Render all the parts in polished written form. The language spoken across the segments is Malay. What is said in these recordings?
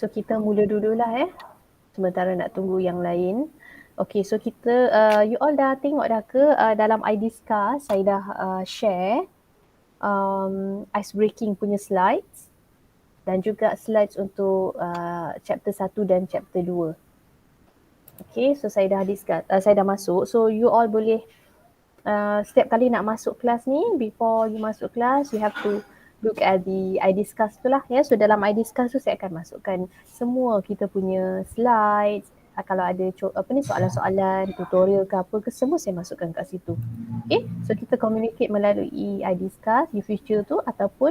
So kita mula dululah sementara nak tunggu yang lain. Okay, so kita, you all dah tengok dah ke dalam I discuss, saya dah share ice breaking punya slides dan juga slides untuk chapter 1 dan chapter 2. Okay, so saya dah discuss, saya dah masuk. So you all boleh setiap kali nak masuk kelas ni, before you masuk kelas, you have to look at the I discuss tu lah ya. So dalam I discuss tu saya akan masukkan semua kita punya slides. Kalau ada soalan-soalan, tutorial ke apa ke, semua saya masukkan kat situ. Okay, so kita communicate melalui I discuss di future tu, ataupun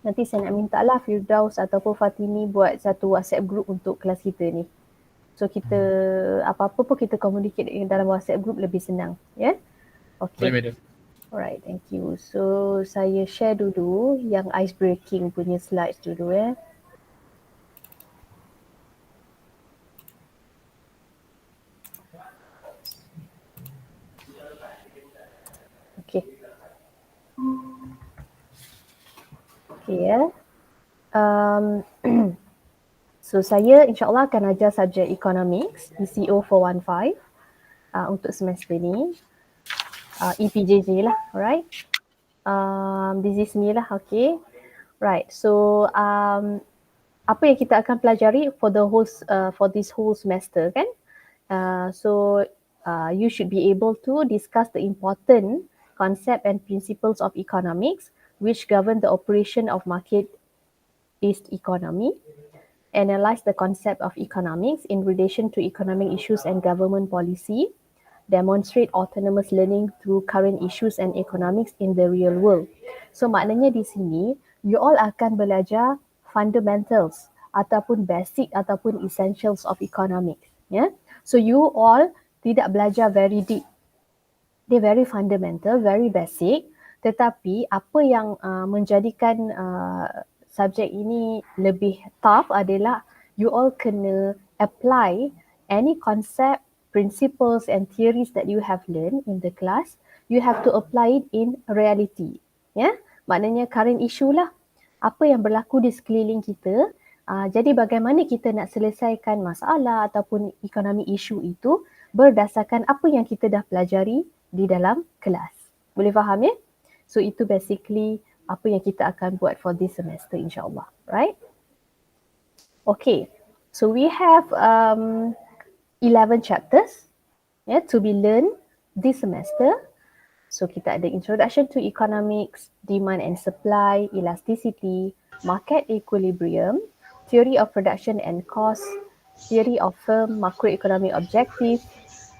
nanti saya nak minta lah Firdaus ataupun Fatimi buat satu WhatsApp group untuk kelas kita ni. So kita apa-apa pun kita communicate dalam WhatsApp group lebih senang ya. Okay. Boleh, madam. Alright, thank you. So saya share dulu yang ice breaking punya slides dulu ya. Okay. Okay ya. So saya insyaAllah akan ajar subjek economics ECO415 untuk semester ni. Epjj lah, alright. This is me lah, okay. Right, so apa yang kita akan pelajari for this whole semester kan? So you should be able to discuss the important concept and principles of economics which govern the operation of market-based economy, analyze the concept of economics in relation to economic issues and government policy, demonstrate autonomous learning through current issues and economics in the real world. So maknanya di sini, you all akan belajar fundamentals ataupun basic ataupun essentials of economics. Yeah? So you all tidak belajar very deep. Dia very fundamental, very basic. Tetapi apa yang menjadikan subjek ini lebih tough adalah you all kena apply any concept, principles and theories that you have learned in the class. You have to apply it in reality. Ya, maknanya current issue lah. Apa yang berlaku di sekeliling kita. Jadi bagaimana kita nak selesaikan masalah ataupun ekonomi isu itu berdasarkan apa yang kita dah pelajari di dalam kelas. Boleh faham ya? So itu basically apa yang kita akan buat for this semester insyaAllah. Right? Okay. So we have 11 chapters to be learned this semester. So kita ada introduction to economics, demand and supply, elasticity, market equilibrium, theory of production and cost, theory of firm macroeconomic objective,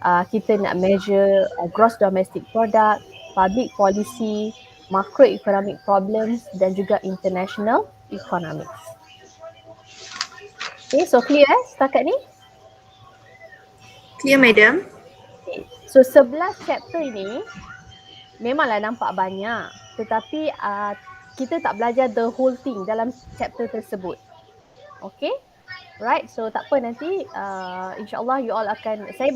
kita nak measure gross domestic product, public policy, macroeconomic problems dan juga international economics. Okay, so clear setakat ni? Clear, madam. Okay. So 11 chapter ini memanglah nampak banyak, tetapi kita tak belajar the whole thing dalam chapter tersebut. Okay? Right, so tak apa nanti insyaAllah you all akan, saya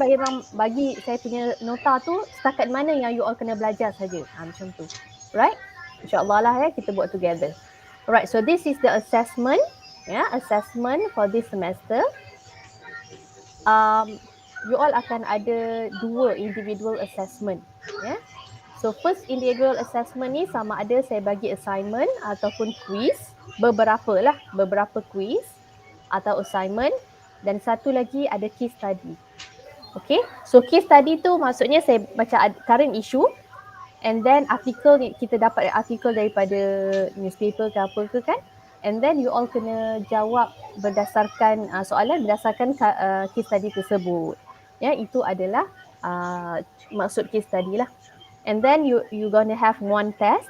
bagi saya punya nota tu setakat mana yang you all kena belajar saja. Macam tu. Right? InsyaAllah lah kita buat together. Alright, so this is the assessment. Assessment for this semester. You all akan ada 2 individual assessment. So first individual assessment ni sama ada saya bagi assignment ataupun quiz. Beberapa quiz atau assignment, dan satu lagi ada case study. Okay, so case study tu maksudnya saya baca current issue and then artikel, kita dapat artikel daripada newspaper ke apa ke kan, and then you all kena jawab berdasarkan soalan berdasarkan case study tersebut. Itu adalah maksud case study lah. And then you gonna have one test,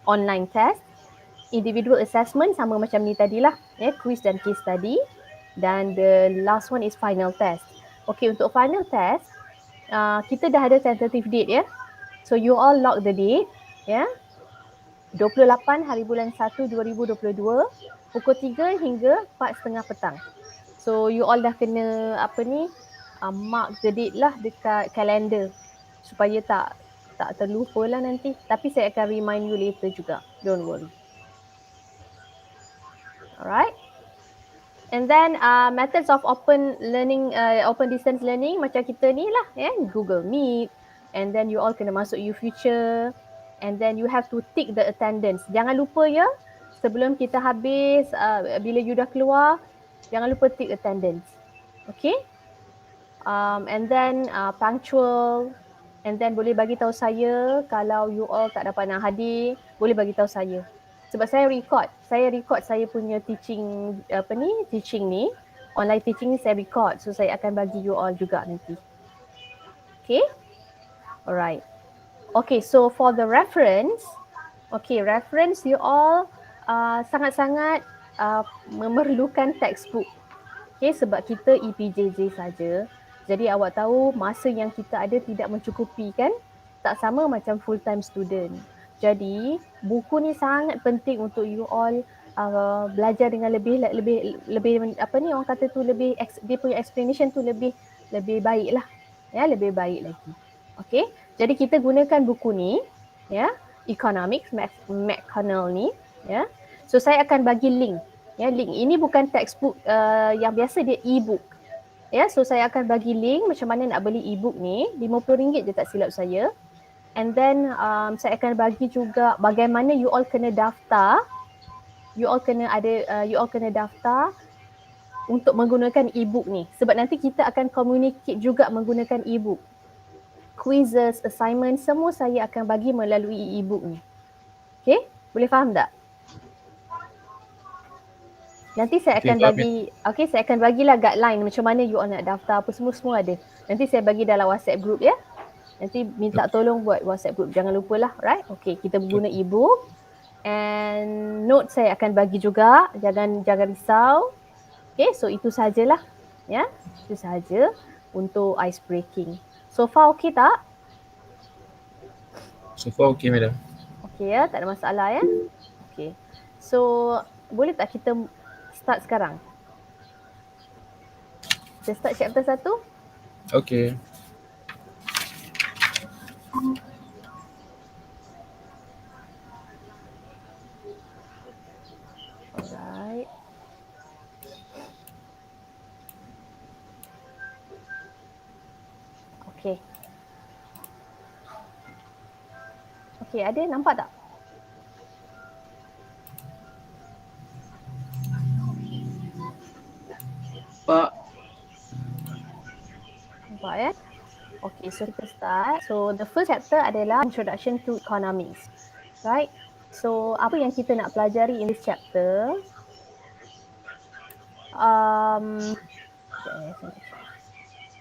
online test. Individual assessment sama macam ni tadilah, quiz dan case study, dan the last one is final test. Okay, untuk final test kita dah ada tentative date so you all lock the date 28 hari bulan 1 2022 pukul 3 hingga 4:30 petang. So you all dah kena mark the date lah dekat kalender supaya tak terlupa lah nanti, tapi saya akan remind you later juga, don't worry. Alright. And then methods of open learning, open distance learning macam kita ni lah, Google Meet. And then you all kena masuk UFuture. And then you have to tick the attendance. Jangan lupa ya, sebelum kita habis, bila you dah keluar, jangan lupa tick attendance. Okay? And then punctual. And then boleh bagi tahu saya kalau you all tak dapat nak hadir, boleh bagi tahu saya. Sebab saya record saya punya teaching teaching ni, online teaching ni saya record. So saya akan bagi you all juga nanti. Okay? Alright. Okay, so for the reference, reference you all sangat-sangat memerlukan textbook. Okay, sebab kita EPJJ saja. Jadi awak tahu masa yang kita ada tidak mencukupi kan? Tak sama macam full time student. Jadi buku ni sangat penting untuk you all belajar dengan lebih apa ni orang kata tu, lebih dia punya explanation tu lebih baik lah. Ya, lebih baik lagi. Okay, jadi kita gunakan buku ni, ya, Economics McConnell ni, ya. So saya akan bagi link. Ya, link ini bukan textbook yang biasa, dia e-book. Ya, so saya akan bagi link macam mana nak beli e-book ni, RM50 je tak silap saya. And then saya akan bagi juga bagaimana you all kena daftar. You all kena daftar untuk menggunakan e-book ni. Sebab nanti kita akan communicate juga menggunakan e-book. Quizzes, assignment, semua saya akan bagi melalui e-book ni. Okay, boleh faham tak? Nanti saya akan saya akan bagilah guideline macam mana you all nak daftar, apa semua ada. Nanti saya bagi dalam WhatsApp group ya. Nanti minta tolong buat WhatsApp group, jangan lupalah, right? Okay, kita guna e-book. And note saya akan bagi juga, jangan risau. Okay, so itu sajalah. Ya, itu saja untuk ice breaking. So far okay tak? So far okay, madam. Okay ya, tak ada masalah ya. Okay, so boleh tak kita start sekarang? Kita start chapter 1? Okay. Alright. Okay. Okay, ada nampak tak? Pak. Nampak ya? Okay, so kita start. So the first chapter adalah Introduction to Economics. Right? So apa yang kita nak pelajari in this chapter?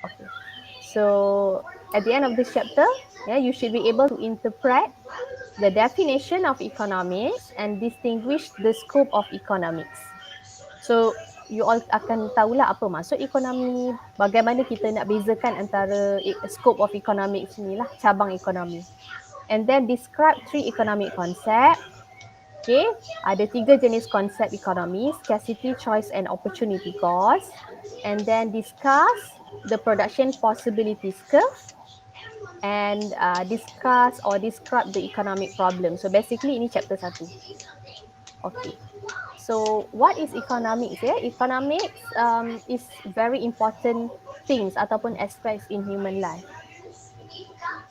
Okay. So at the end of this chapter, you should be able to interpret the definition of economics and distinguish the scope of economics. So you all akan tahulah apa maksud ekonomi, bagaimana kita nak bezakan antara scope of economics ni lah, cabang ekonomi. And then describe 3 economic concept. Okay, ada 3 jenis konsep ekonomi, scarcity, choice and opportunity cost. And then discuss the production possibilities curve and discuss or describe the economic problem. So basically ini chapter 1. Okay. So what is economics? Economics is very important things ataupun aspects in human life.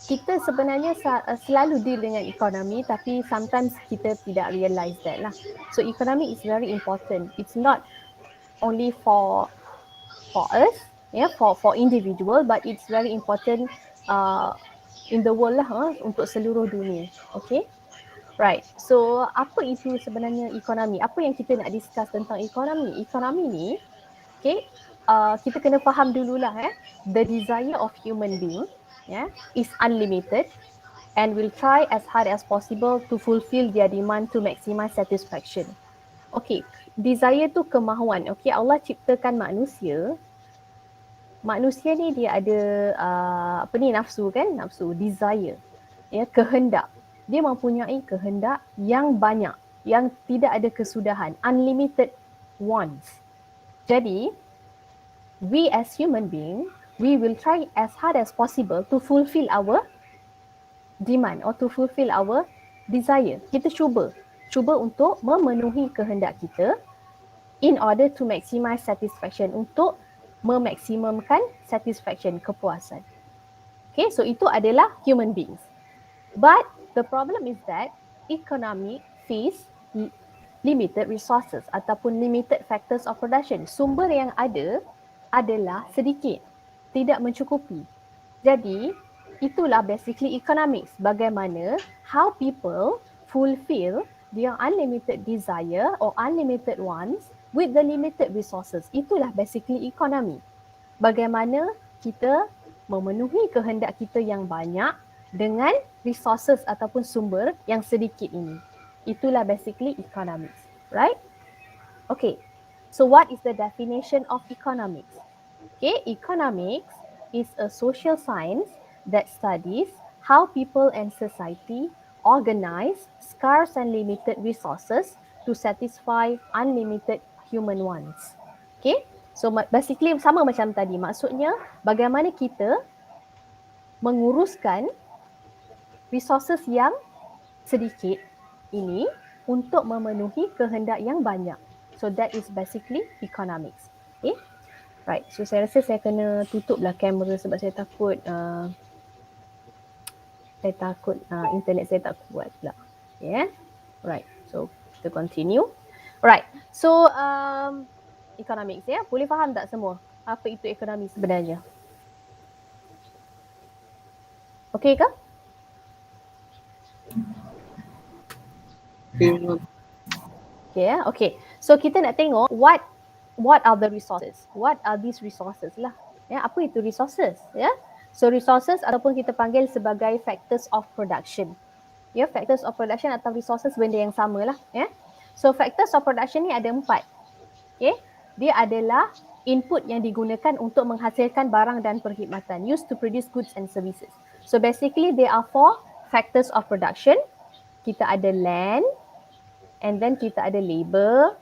Kita sebenarnya selalu deal dengan ekonomi, tapi sometimes kita tidak realize that lah. So economy is very important. It's not only for us, for individual, but it's very important in the world lah, untuk seluruh dunia. Okay. Right, so apa itu sebenarnya ekonomi? Apa yang kita nak discuss tentang ekonomi? Ekonomi ni, okay, kita kena faham dululah the desire of human being is unlimited and will try as hard as possible to fulfill their demand to maximize satisfaction. Okay, desire tu kemahuan. Okay, Allah ciptakan manusia. Manusia ni dia ada nafsu kan? Nafsu, desire. Kehendak. Dia mempunyai kehendak yang banyak, yang tidak ada kesudahan, unlimited wants. Jadi, we as human being, we will try as hard as possible to fulfill our demand or to fulfill our desire. Kita cuba untuk memenuhi kehendak kita in order to maximize satisfaction, untuk memaksimumkan satisfaction, kepuasan. Okay, so itu adalah human beings. But the problem is that economy face limited resources ataupun limited factors of production. Sumber yang ada adalah sedikit, tidak mencukupi. Jadi, itulah basically economics. Bagaimana how people fulfill their unlimited desire or unlimited wants with the limited resources. Itulah basically economy. Bagaimana kita memenuhi kehendak kita yang banyak dengan resources ataupun sumber yang sedikit ini. Itulah basically economics, right? Okay, so what is the definition of economics? Okay, economics is a social science that studies how people and society organize scarce and limited resources to satisfy unlimited human wants. Okay, so basically sama macam tadi. Maksudnya bagaimana kita menguruskan resources yang sedikit ini untuk memenuhi kehendak yang banyak. So that is basically economics. Okay, right. So saya rasa saya kena tutuplah kamera sebab saya takut internet saya tak kuat pula. Yeah. Right. So kita continue. Right. So economics ya. Boleh faham tak semua apa itu ekonomi sebenarnya? Okay ke? Okay, yeah? Okay. So kita nak tengok what are the resources? What are these resources lah? Ya, apa itu resources? Ya. So resources ataupun kita panggil sebagai factors of production. Ya, factors of production atau resources benda yang sama lah. Ya. So factors of production ni ada 4. Okay. Dia adalah input yang digunakan untuk menghasilkan barang dan perkhidmatan, used to produce goods and services. So basically there are 4 factors of production. Kita ada land, and then kita ada labor,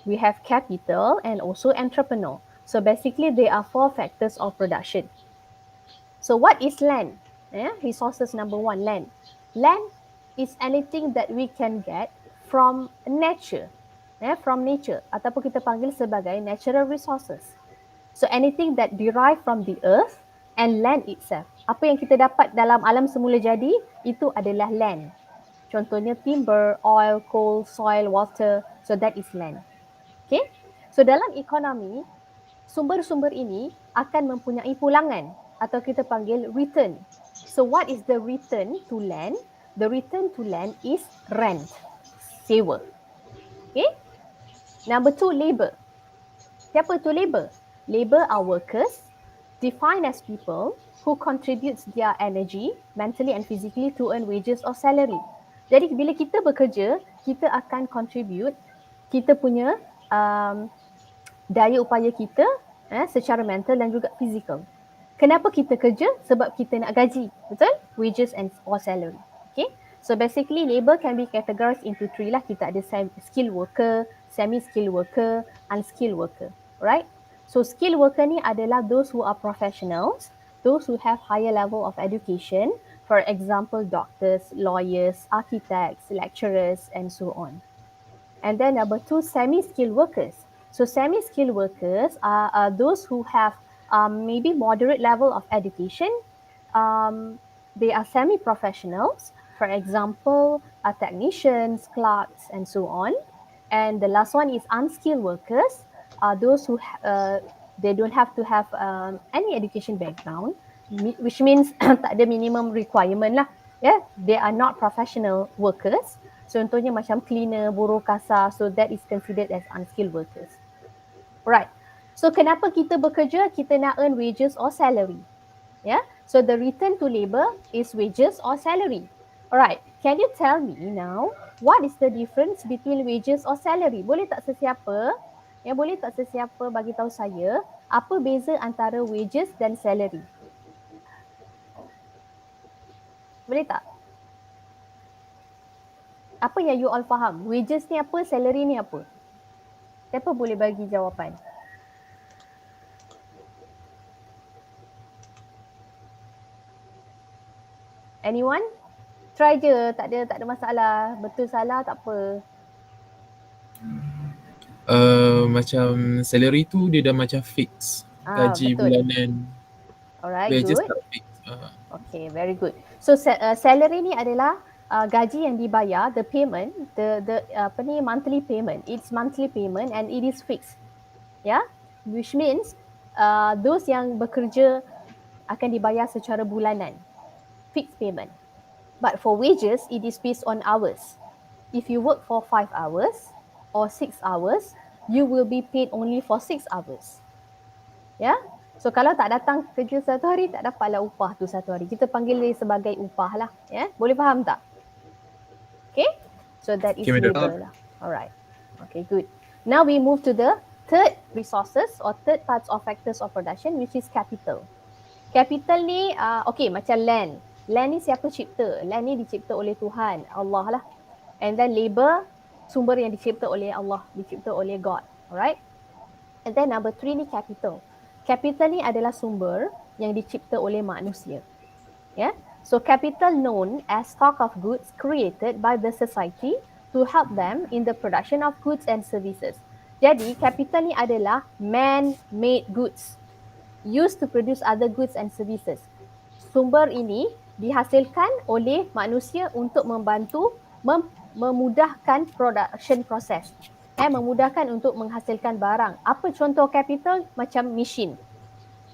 we have capital and also entrepreneur. So basically there are 4 factors of production. So what is land? Resources number 1, land. Land is anything that we can get from nature. From nature ataupun kita panggil sebagai natural resources. So anything that derive from the earth and land itself. Apa yang kita dapat dalam alam semula jadi, itu adalah land. Contohnya timber, oil, coal, soil, water. So that is land. Okay. So dalam ekonomi, sumber-sumber ini akan mempunyai pulangan atau kita panggil return. So what is the return to land? The return to land is rent, sewa. Okay. Number 2, labor. Siapa tu labor? Labor are workers defined as people who contributes their energy, mentally and physically to earn wages or salary. Jadi bila kita bekerja, kita akan contribute kita punya daya upaya kita secara mental dan juga physical. Kenapa kita kerja? Sebab kita nak gaji, betul? Wages and or salary. Okay. So basically labor can be categorized into 3 lah. Kita ada skilled worker, semi-skilled worker, unskilled worker. Right? So skilled worker ni adalah those who are professionals, those who have higher level of education. For example, doctors, lawyers, architects, lecturers, and so on. And then number 2, semi-skilled workers. So semi-skilled workers are those who have maybe moderate level of education. They are semi-professionals. For example, technicians, clerks, and so on. And the last one is unskilled workers. Those who they don't have to have any education background, which means tak ada minimum requirement lah. Yeah, they are not professional workers. Contohnya macam cleaner, buruh kasar, so that is considered as unskilled workers. Right. So kenapa kita bekerja? Kita nak earn wages or salary. Yeah. So the return to labor is wages or salary. Alright. Can you tell me now what is the difference between wages or salary? Boleh tak sesiapa? Boleh tak sesiapa bagi tahu saya apa beza antara wages dan salary? Boleh tak? Apa yang you all faham? Wages ni apa? Salary ni apa? Siapa boleh bagi jawapan? Anyone? Try je, tak ada masalah. Betul salah tak apa. Macam salary tu dia dah macam fix. Gaji Betul. bulanan. Alright, Wages good. tak fix. Okay, very good. So salary ni adalah gaji yang dibayar, the payment, the monthly payment. It's monthly payment and it is fixed. Yeah, which means those yang bekerja akan dibayar secara bulanan, fixed payment. But for wages, it is based on hours. If you work for 5 hours or 6 hours, you will be paid only for 6 hours. Ya, so kalau tak datang kerja satu hari, tak dapatlah upah tu satu hari. Kita panggil dia sebagai upah lah. Ya, boleh faham tak? Okay, so that is Okay, madam. labor lah. Alright, okay, good. Now we move to the third resources or third types of factors of production, which is capital. Capital ni, okay, macam land. Land ni siapa cipta? Land ni dicipta oleh Tuhan, Allah lah. And then labor, sumber yang dicipta oleh Allah, dicipta oleh God. Alright. And then number 3 ni capital. Capital ni adalah sumber yang dicipta oleh manusia. Yeah. So capital known as stock of goods created by the society to help them in the production of goods and services. Jadi capital ni adalah man-made goods used to produce other goods and services. Sumber ini dihasilkan oleh manusia untuk membantu memudahkan production process. Memudahkan untuk menghasilkan barang. Apa contoh capital? Macam mesin.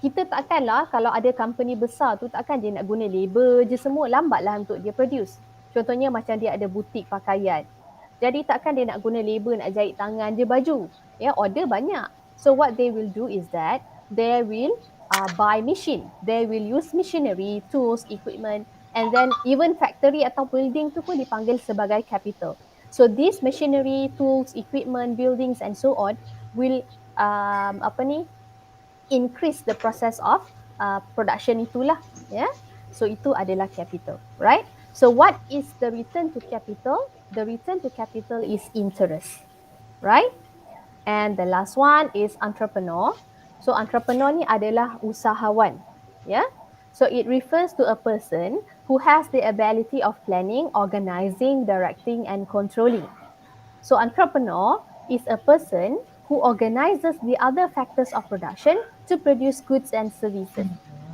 Kita takkanlah kalau ada company besar tu takkan dia nak guna labor je semua, lambatlah untuk dia produce. Contohnya macam dia ada butik pakaian. Jadi takkan dia nak guna labor nak jahit tangan je baju. Ya, order banyak. So what they will do is that they will buy machine. They will use machinery, tools, equipment, and then even factory atau building tu pun dipanggil sebagai capital. So this machinery, tools, equipment, buildings and so on will increase the process of production itulah, ya. So itu adalah capital, right? So what is the return to capital? The return to capital is interest, right? And the last one is entrepreneur. So entrepreneur ni adalah usahawan, ya. So it refers to a person who has the ability of planning, organizing, directing and controlling. So entrepreneur is a person who organizes the other factors of production to produce goods and services.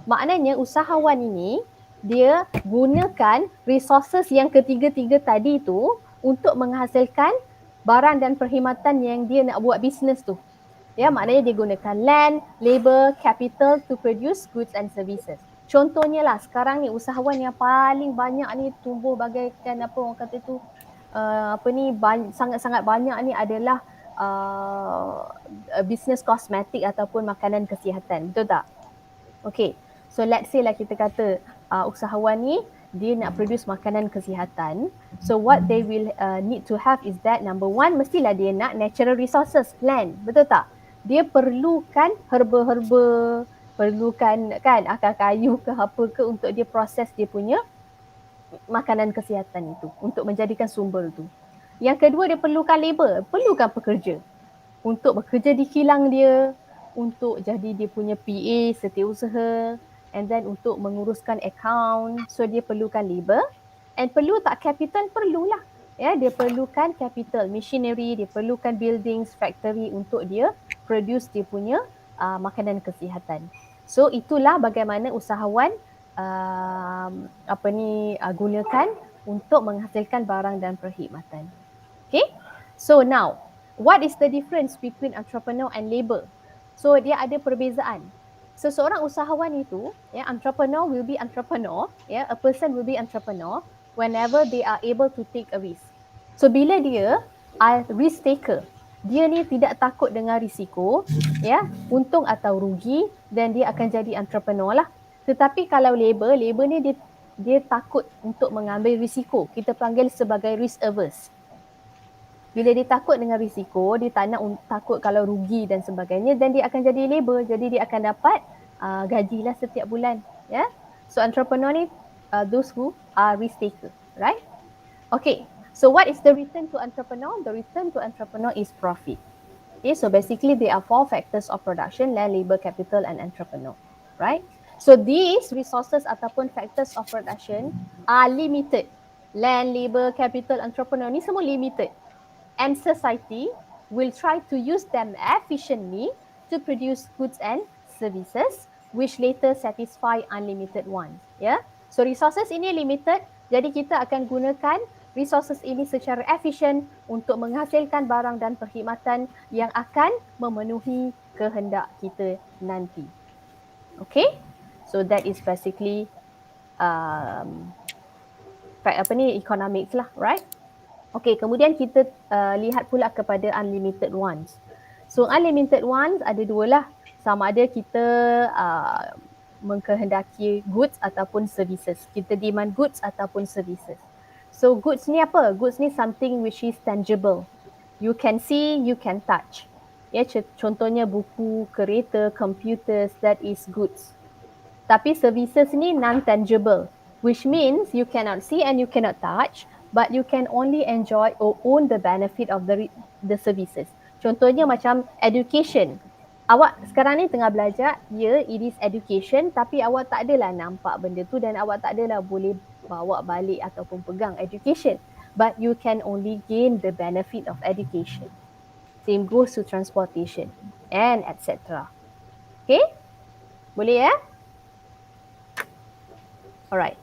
Maknanya usahawan ini dia gunakan resources yang ketiga-tiga tadi tu untuk menghasilkan barang dan perkhidmatan yang dia nak buat bisnes tu. Ya, maknanya dia gunakan land, labor, capital to produce goods and services. Contohnya lah, sekarang ni usahawan yang paling banyak ni tumbuh bagaikan apa orang kata tu, sangat-sangat banyak ni adalah bisnes kosmetik ataupun makanan kesihatan. Betul tak? Okay. So let's say lah kita kata usahawan ni dia nak produce makanan kesihatan. So what they will need to have is that number one, mestilah dia nak natural resources, land. Betul tak? Dia perlukan herba-herba, perlukan kan akar kayu ke apa ke untuk dia proses dia punya makanan kesihatan itu untuk menjadikan sumber itu. Yang kedua, dia perlukan labor, perlukan pekerja untuk bekerja di kilang dia, untuk jadi dia punya PA, setiausaha, and then untuk menguruskan account. So dia perlukan labor. And perlu tak capital? Perlulah. Ya, dia perlukan capital, machinery, dia perlukan buildings, factory untuk dia produce dia punya makanan kesihatan. So itulah bagaimana usahawan gunakan untuk menghasilkan barang dan perkhidmatan. Okay, so now what is the difference between entrepreneur and labor? So dia ada perbezaan. So seorang usahawan itu, entrepreneur will be entrepreneur, a person will be entrepreneur whenever they are able to take a risk. So bila dia risk taker, dia ni tidak takut dengan risiko, untung atau rugi, dan dia akan jadi entrepreneur lah. Tetapi kalau labor ni dia takut untuk mengambil risiko. Kita panggil sebagai risk averse. Bila dia takut dengan risiko, dia tak nak takut kalau rugi dan sebagainya, dan dia akan jadi labor. Jadi dia akan dapat gajilah setiap bulan. Yeah? So entrepreneur ni, those who are risk taker, right? Okay, so what is the return to entrepreneur? The return to entrepreneur is profit. Okay, so basically there are 4 factors of production: land, labor, capital and entrepreneur, right? So these resources ataupun factors of production are limited. Land, labor, capital, entrepreneur ni semua limited. And society will try to use them efficiently to produce goods and services which later satisfy unlimited wants. Yeah? So resources ini limited, jadi kita akan gunakan resources ini secara efisien untuk menghasilkan barang dan perkhidmatan yang akan memenuhi kehendak kita nanti. Okay? So that is basically economics lah, right? Okay, kemudian kita lihat pula kepada unlimited wants. So unlimited wants ada dua lah. Sama ada kita mengkehendaki goods ataupun services. Kita demand goods ataupun services. So goods ni apa? Goods ni something which is tangible. You can see, you can touch. Ya, contohnya buku, kereta, computers, that is goods. Tapi services ni non-tangible, which means you cannot see and you cannot touch, but you can only enjoy or own the benefit of the services. Contohnya macam education. Awak sekarang ni tengah belajar, it is education, tapi awak tak adalah nampak benda tu dan awak tak adalah boleh bawa balik ataupun pegang education. But you can only gain the benefit of education. Same goes to transportation and etc. Okay? Boleh ya? Alright.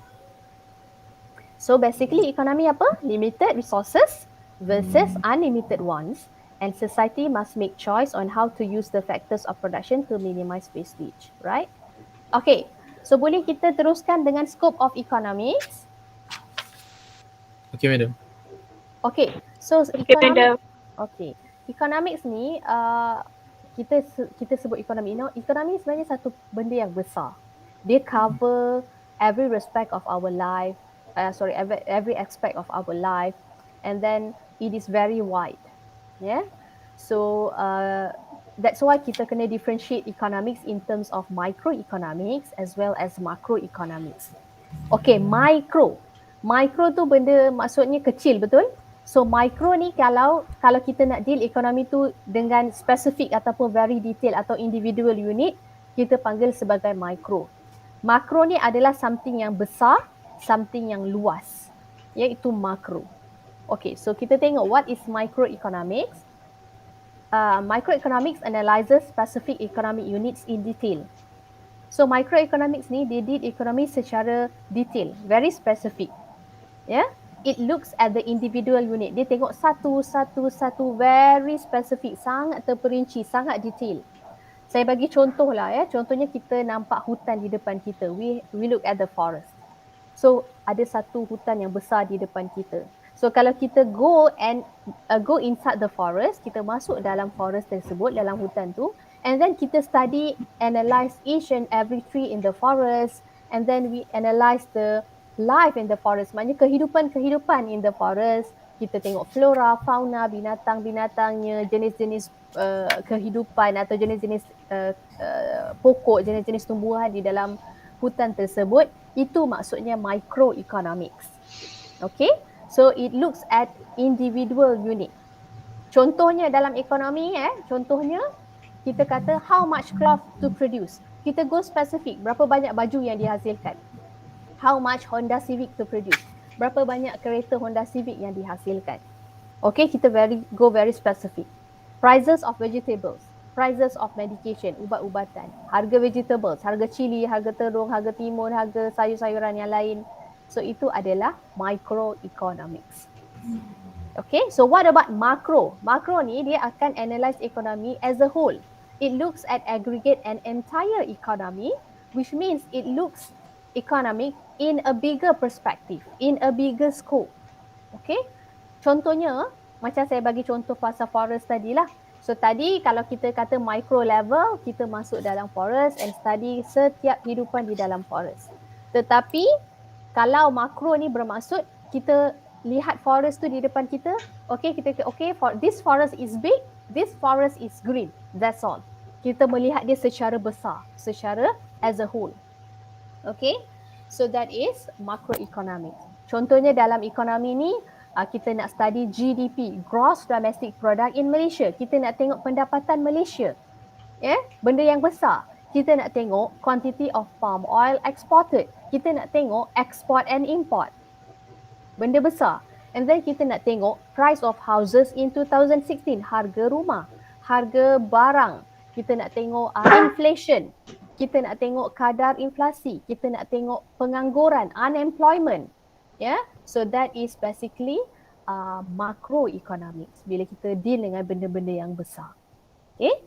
So basically economy apa? Limited resources versus unlimited wants, and society must make choice on how to use the factors of production to minimize wastage, right? Okay, so boleh kita teruskan dengan scope of economics? Okay, madam. Okay, so economics ni kita sebut economy. Economy sebenarnya satu benda yang besar. Dia cover every respect of our life, every aspect of our life, and then it is very wide. Yeah, so that's why kita kena differentiate economics in terms of microeconomics as well as macroeconomics. Okay, micro tu benda maksudnya kecil, betul? So micro ni kalau kita nak deal ekonomi tu dengan spesifik ataupun very detail atau individual unit, kita panggil sebagai micro. Makro ni adalah something yang besar, something yang luas, iaitu makro. Okay, so kita tengok what is microeconomics. Microeconomics analyzes specific economic units in detail. So microeconomics ni dia did ekonomi secara detail, very specific. Yeah, it looks at the individual unit. Dia tengok satu very specific, sangat terperinci, sangat detail. Saya bagi contoh lah ya. Contohnya kita nampak hutan di depan kita. We look at the forest. So ada satu hutan yang besar di depan kita. So kalau kita go inside the forest, kita masuk dalam forest tersebut, dalam hutan tu, and then kita study, analyze each and every tree in the forest, and then we analyze the life in the forest. Maknanya kehidupan in the forest. Kita tengok flora, fauna, binatang-binatangnya, jenis-jenis kehidupan atau jenis-jenis pokok, jenis-jenis tumbuhan di dalam hutan tersebut. Itu maksudnya microeconomics. Okay, so it looks at individual unit. Contohnya dalam ekonomi, contohnya kita kata how much cloth to produce. Kita go specific, berapa banyak baju yang dihasilkan. How much Honda Civic to produce. Berapa banyak kereta Honda Civic yang dihasilkan. Okay, kita go very specific. Prices of vegetables, prices of medication, ubat-ubatan, harga vegetables, harga cili, harga terung, harga timun, harga sayur-sayuran yang lain. So itu adalah microeconomics. Okay, so what about macro? Macro ni dia akan analyze ekonomi as a whole. It looks at aggregate an entire economy, which means it looks economic in a bigger perspective, in a bigger scope. Okay, contohnya macam saya bagi contoh pasal forest tadi lah. So tadi kalau kita kata micro level, kita masuk dalam forest and study setiap kehidupan di dalam forest. Tetapi kalau makro ni bermaksud kita lihat forest tu di depan kita, okay, this forest is big, this forest is green, that's all. Kita melihat dia secara besar, secara as a whole. Okay, so that is macroeconomics. Contohnya dalam ekonomi ni, kita nak study GDP, Gross Domestic Product in Malaysia. Kita nak tengok pendapatan Malaysia. Benda yang besar. Kita nak tengok quantity of palm oil exported. Kita nak tengok export and import. Benda besar. And then kita nak tengok price of houses in 2016, harga rumah, harga barang. Kita nak tengok inflation. Kita nak tengok kadar inflasi. Kita nak tengok pengangguran, unemployment. Yeah, so that is basically macroeconomics bila kita deal dengan benda-benda yang besar. Okay,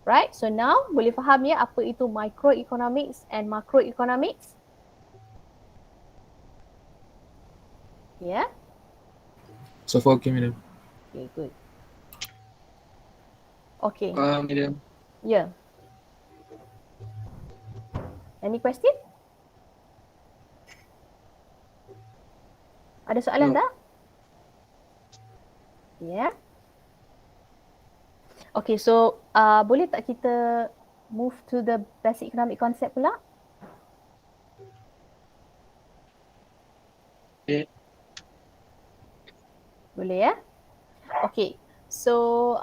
right? So now boleh faham ya apa itu microeconomics and macroeconomics? Yeah. So far okay, madam. Okay, good. Okay. Madam. Yeah. Any question? Ada soalan tak? Yeah. Okay, so boleh tak kita move to the basic economic concept pula? Okay. Boleh ya? Okay, so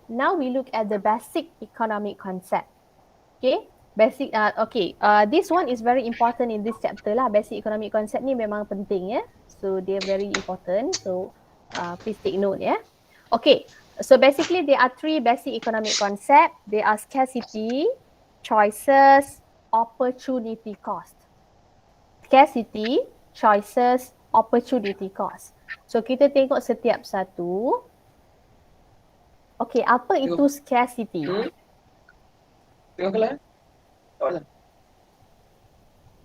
now we look at the basic economic concept. Okay, basic, this one is very important in this chapter lah. Basic economic concept ni memang penting ya. So they are very important. So please take note ya. Okay, so basically there are 3 basic economic concept. They are scarcity, choices, opportunity cost. Scarcity, choices, opportunity cost. So kita tengok setiap satu. Okay, apa itu scarcity?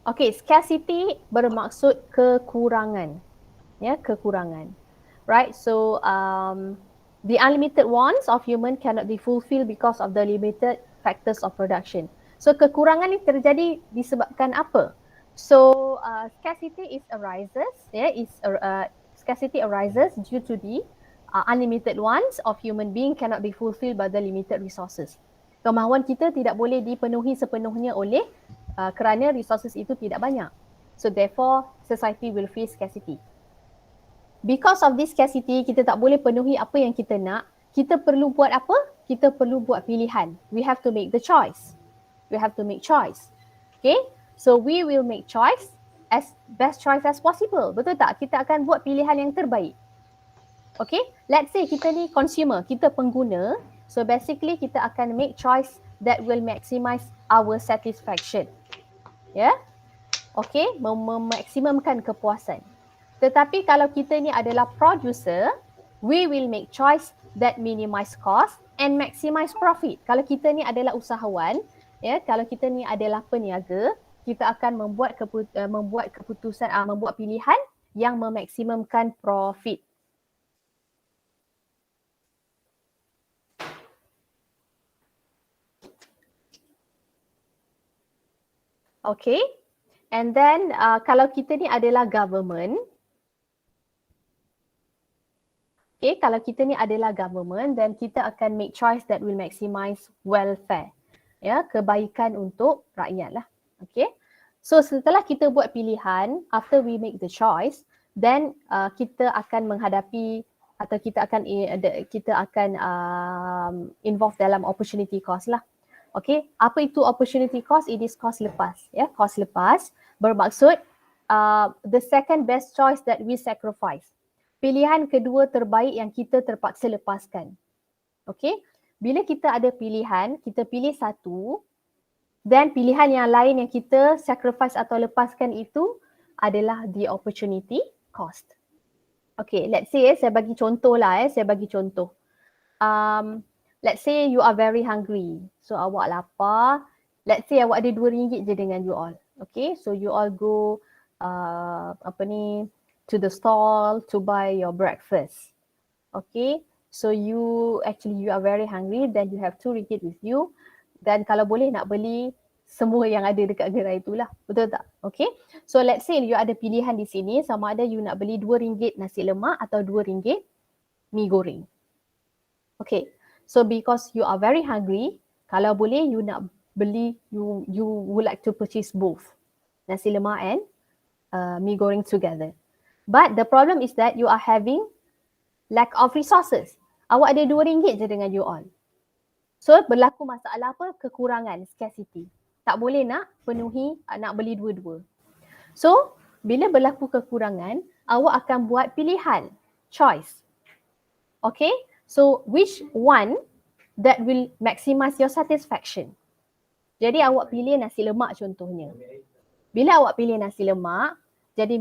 Okay, scarcity bermaksud kekurangan. Ya, kekurangan. Right, so the unlimited wants of human cannot be fulfilled because of the limited factors of production. So kekurangan ni terjadi disebabkan apa? So scarcity arises due to the unlimited wants of human being cannot be fulfilled by the limited resources. Kemahuan kita tidak boleh dipenuhi sepenuhnya oleh kerana resources itu tidak banyak. So therefore society will face scarcity. Because of this scarcity, kita tak boleh penuhi apa yang kita nak. Kita perlu buat apa? Kita perlu buat pilihan. We have to make the choice. We have to make choice. Okay? So we will make choice as best choice as possible. Betul tak? Kita akan buat pilihan yang terbaik. Okay? Let's say kita ni consumer, kita pengguna. So basically kita akan make choice that will maximize our satisfaction. Yeah? Okay? Memaksimumkan kepuasan. Tetapi kalau kita ni adalah producer, we will make choice that minimize cost and maximize profit. Kalau kita ni adalah usahawan, ya, kalau kita ni adalah peniaga, kita akan membuat keputusan, membuat pilihan yang memaksimumkan profit. Okay, and then kalau kita ni adalah government, okay, kalau kita ni adalah government, then kita akan make choice that will maximize welfare. Ya, kebaikan untuk rakyat lah. Okay. So setelah kita buat pilihan, after we make the choice, then kita akan menghadapi atau kita akan involve dalam opportunity cost lah. Okay. Apa itu opportunity cost? It is cost lepas. Ya, cost lepas bermaksud the second best choice that we sacrifice. Pilihan kedua terbaik yang kita terpaksa lepaskan. Okay? Bila kita ada pilihan, kita pilih satu, dan pilihan yang lain yang kita sacrifice atau lepaskan itu adalah the opportunity cost. Okay, let's say saya bagi contoh lah. Saya bagi contoh. Let's say you are very hungry. So awak lapar. Let's say awak ada RM2 je dengan you all. Okay, so you all go to the stall to buy your breakfast. Okay, so you are very hungry, then you have RM2 with you. Dan kalau boleh nak beli semua yang ada dekat gerai itulah. Betul tak? Okay, so let's say you ada pilihan di sini, sama ada you nak beli RM2 nasi lemak atau RM2 mi goreng. Okay, so because you are very hungry, kalau boleh you nak beli, you would like to purchase both nasi lemak and mi goreng together. But the problem is that you are having lack of resources. Awak ada RM2 je dengan you all. So berlaku masalah apa? Kekurangan, scarcity. Tak boleh nak penuhi, nak beli dua-dua. So bila berlaku kekurangan, awak akan buat pilihan, choice. Okay, so which one that will maximize your satisfaction? Jadi awak pilih nasi lemak contohnya. Bila awak pilih nasi lemak, jadi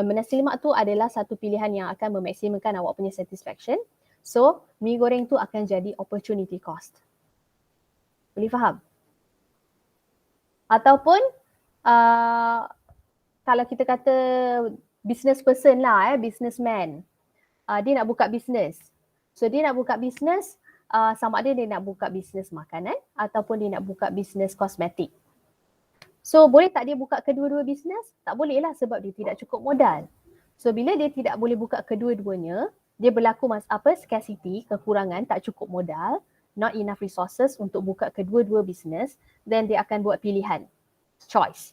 nasi lemak tu adalah satu pilihan yang akan memaksimumkan awak punya satisfaction. So, mi goreng tu akan jadi opportunity cost. Boleh faham? Ataupun kalau kita kata business person lah, businessman, dia nak buka business. So dia nak buka business, sama ada dia nak buka business makanan ataupun dia nak buka business kosmetik. So boleh tak dia buka kedua-dua business? Tak boleh lah sebab dia tidak cukup modal. So bila dia tidak boleh buka kedua-duanya, dia berlaku scarcity, kekurangan, tak cukup modal, not enough resources untuk buka kedua-dua business, then dia akan buat pilihan, choice.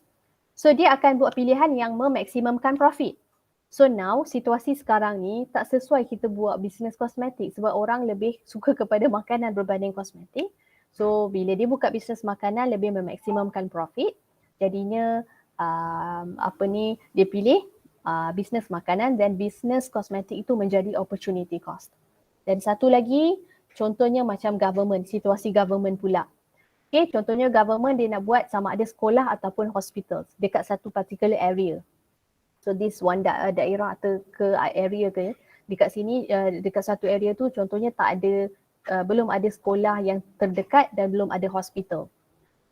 So dia akan buat pilihan yang memaksimumkan profit. So now situasi sekarang ni tak sesuai kita buat bisnes kosmetik sebab orang lebih suka kepada makanan berbanding kosmetik. So bila dia buka bisnes makanan lebih memaksimumkan profit, jadinya dia pilih bisnes makanan dan bisnes kosmetik itu menjadi opportunity cost. Dan satu lagi contohnya macam government, situasi government pula. Okay, contohnya government dia nak buat sama ada sekolah ataupun hospital dekat satu particular area. So this one daerah atau ke area ke dekat sini dekat satu area tu contohnya tak ada belum ada sekolah yang terdekat dan belum ada hospital.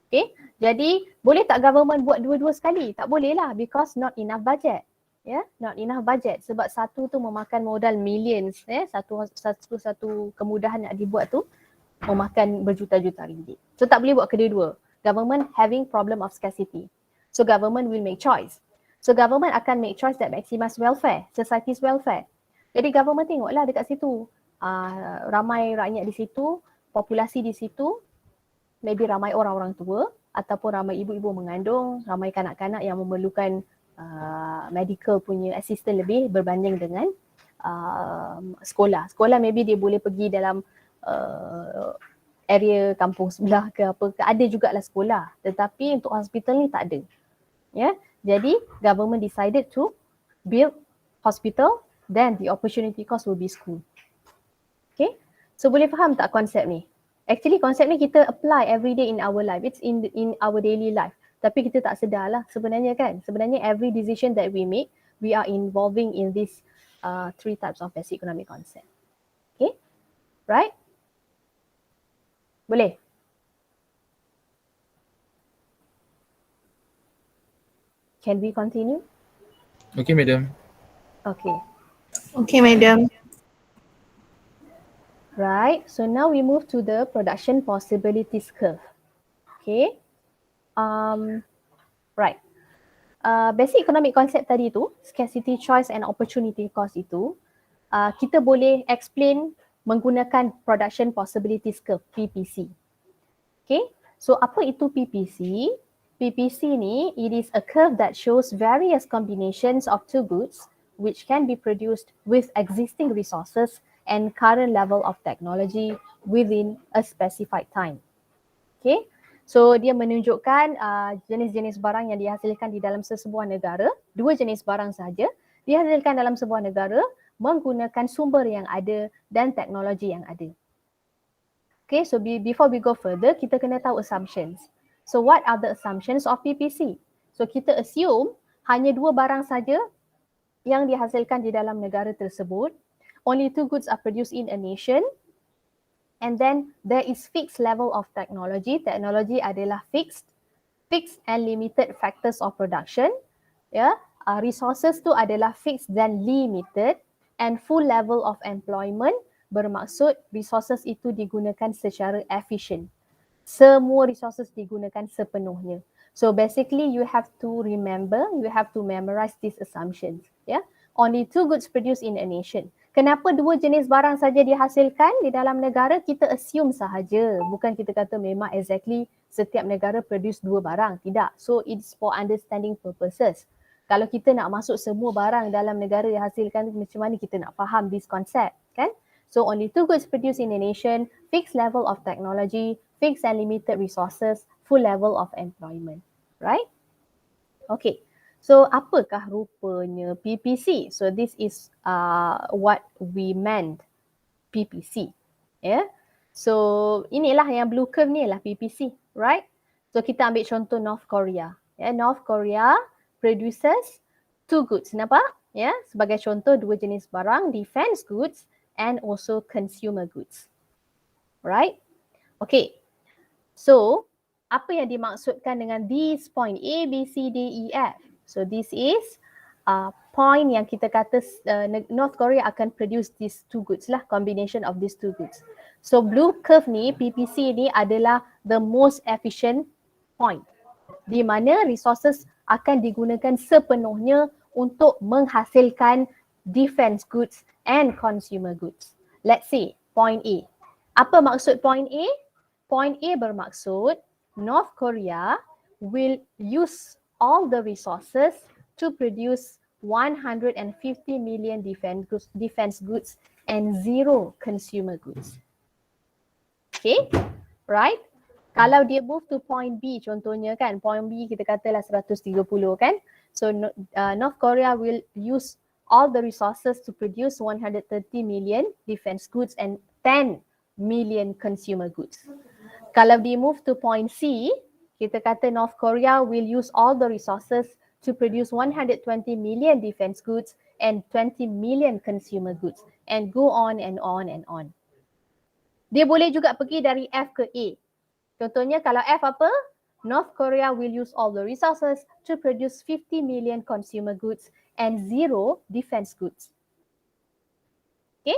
Okay, jadi boleh tak government buat dua-dua sekali? Tak boleh lah because not enough budget. Not enough budget sebab satu tu memakan modal millions. Satu kemudahan nak dibuat tu memakan berjuta-juta ringgit. So tak boleh buat kedua-dua. Government having problem of scarcity. So government will make choice. So government akan make choice that maximize welfare, society's welfare. Jadi government tengoklah dekat situ. Ramai rakyat di situ, populasi di situ, maybe ramai orang-orang tua ataupun ramai ibu-ibu mengandung, ramai kanak-kanak yang memerlukan medical punya assistance lebih berbanding dengan sekolah. Sekolah maybe dia boleh pergi dalam area kampung sebelah ke apa ke, ada jugalah sekolah, tetapi untuk hospital ni tak ada. Jadi government decided to build hospital, then the opportunity cost will be school. Okay, so boleh faham tak konsep ni? Actually konsep ni kita apply every day in our life, it's in our daily life, tapi kita tak sedar lah sebenarnya kan. Sebenarnya every decision that we make, we are involving in these three types of basic economic concept. Okay, right? Boleh? Can we continue? Okay, madam. Okay. Okay, madam. Right, so now we move to the production possibilities curve. Okay. Right. Basic economic concept tadi tu, scarcity, choice and opportunity cost itu, kita boleh explain menggunakan production possibilities curve, PPC. Okay, so apa itu PPC? PPC ni, it is a curve that shows various combinations of two goods which can be produced with existing resources and current level of technology within a specified time. Okay, so dia menunjukkan jenis-jenis barang yang dihasilkan di dalam sesebuah negara, dua jenis barang sahaja dihasilkan dalam sebuah negara menggunakan sumber yang ada dan teknologi yang ada. Okay, so before we go further, kita kena tahu assumptions. So what are the assumptions of PPC? So kita assume hanya dua barang saja yang dihasilkan di dalam negara tersebut. Only two goods are produced in a nation. And then there is fixed level of technology. Teknologi adalah fixed and limited factors of production. Resources tu adalah fixed dan limited, and full level of employment bermaksud resources itu digunakan secara efisien. Semua resources digunakan sepenuhnya. So basically you have to remember, you have to memorize these assumptions. Only two goods produced in a nation. Kenapa dua jenis barang saja dihasilkan di dalam negara? Kita assume sahaja. Bukan kita kata memang exactly setiap negara produce dua barang. Tidak. So it's for understanding purposes. Kalau kita nak masuk semua barang dalam negara dihasilkan, macam mana kita nak faham this concept, kan? So only two goods produced in a nation, fixed level of technology, fixed and limited resources, full level of employment. Right? Okay. So apakah rupanya PPC? So this is what we meant PPC. Yeah. So inilah yang blue curve ni lah PPC, right? So kita ambil contoh North Korea. Yeah, North Korea produces two goods. Nampak? Yeah, sebagai contoh dua jenis barang, defense goods and also consumer goods. Right? Okay. So apa yang dimaksudkan dengan this point A, B, C, D, E, F? So this is point yang kita kata North Korea akan produce these two goods lah, combination of these two goods. So blue curve ni, PPC ni adalah the most efficient point di mana resources akan digunakan sepenuhnya untuk menghasilkan defense goods and consumer goods. Let's say point A. Apa maksud point A? Point A bermaksud North Korea will use all the resources to produce 150 million defense goods and 0 consumer goods. Okay, right? Kalau dia move to point B contohnya kan, point B kita katalah 130 kan. So North Korea will use all the resources to produce 130 million defense goods and 10 million consumer goods. Kalau dia move to point C, kita kata North Korea will use all the resources to produce 120 million defense goods and 20 million consumer goods and go on and on and on. Dia boleh juga pergi dari F ke A. Contohnya kalau F apa? North Korea will use all the resources to produce 50 million consumer goods and 0 defense goods. Okay?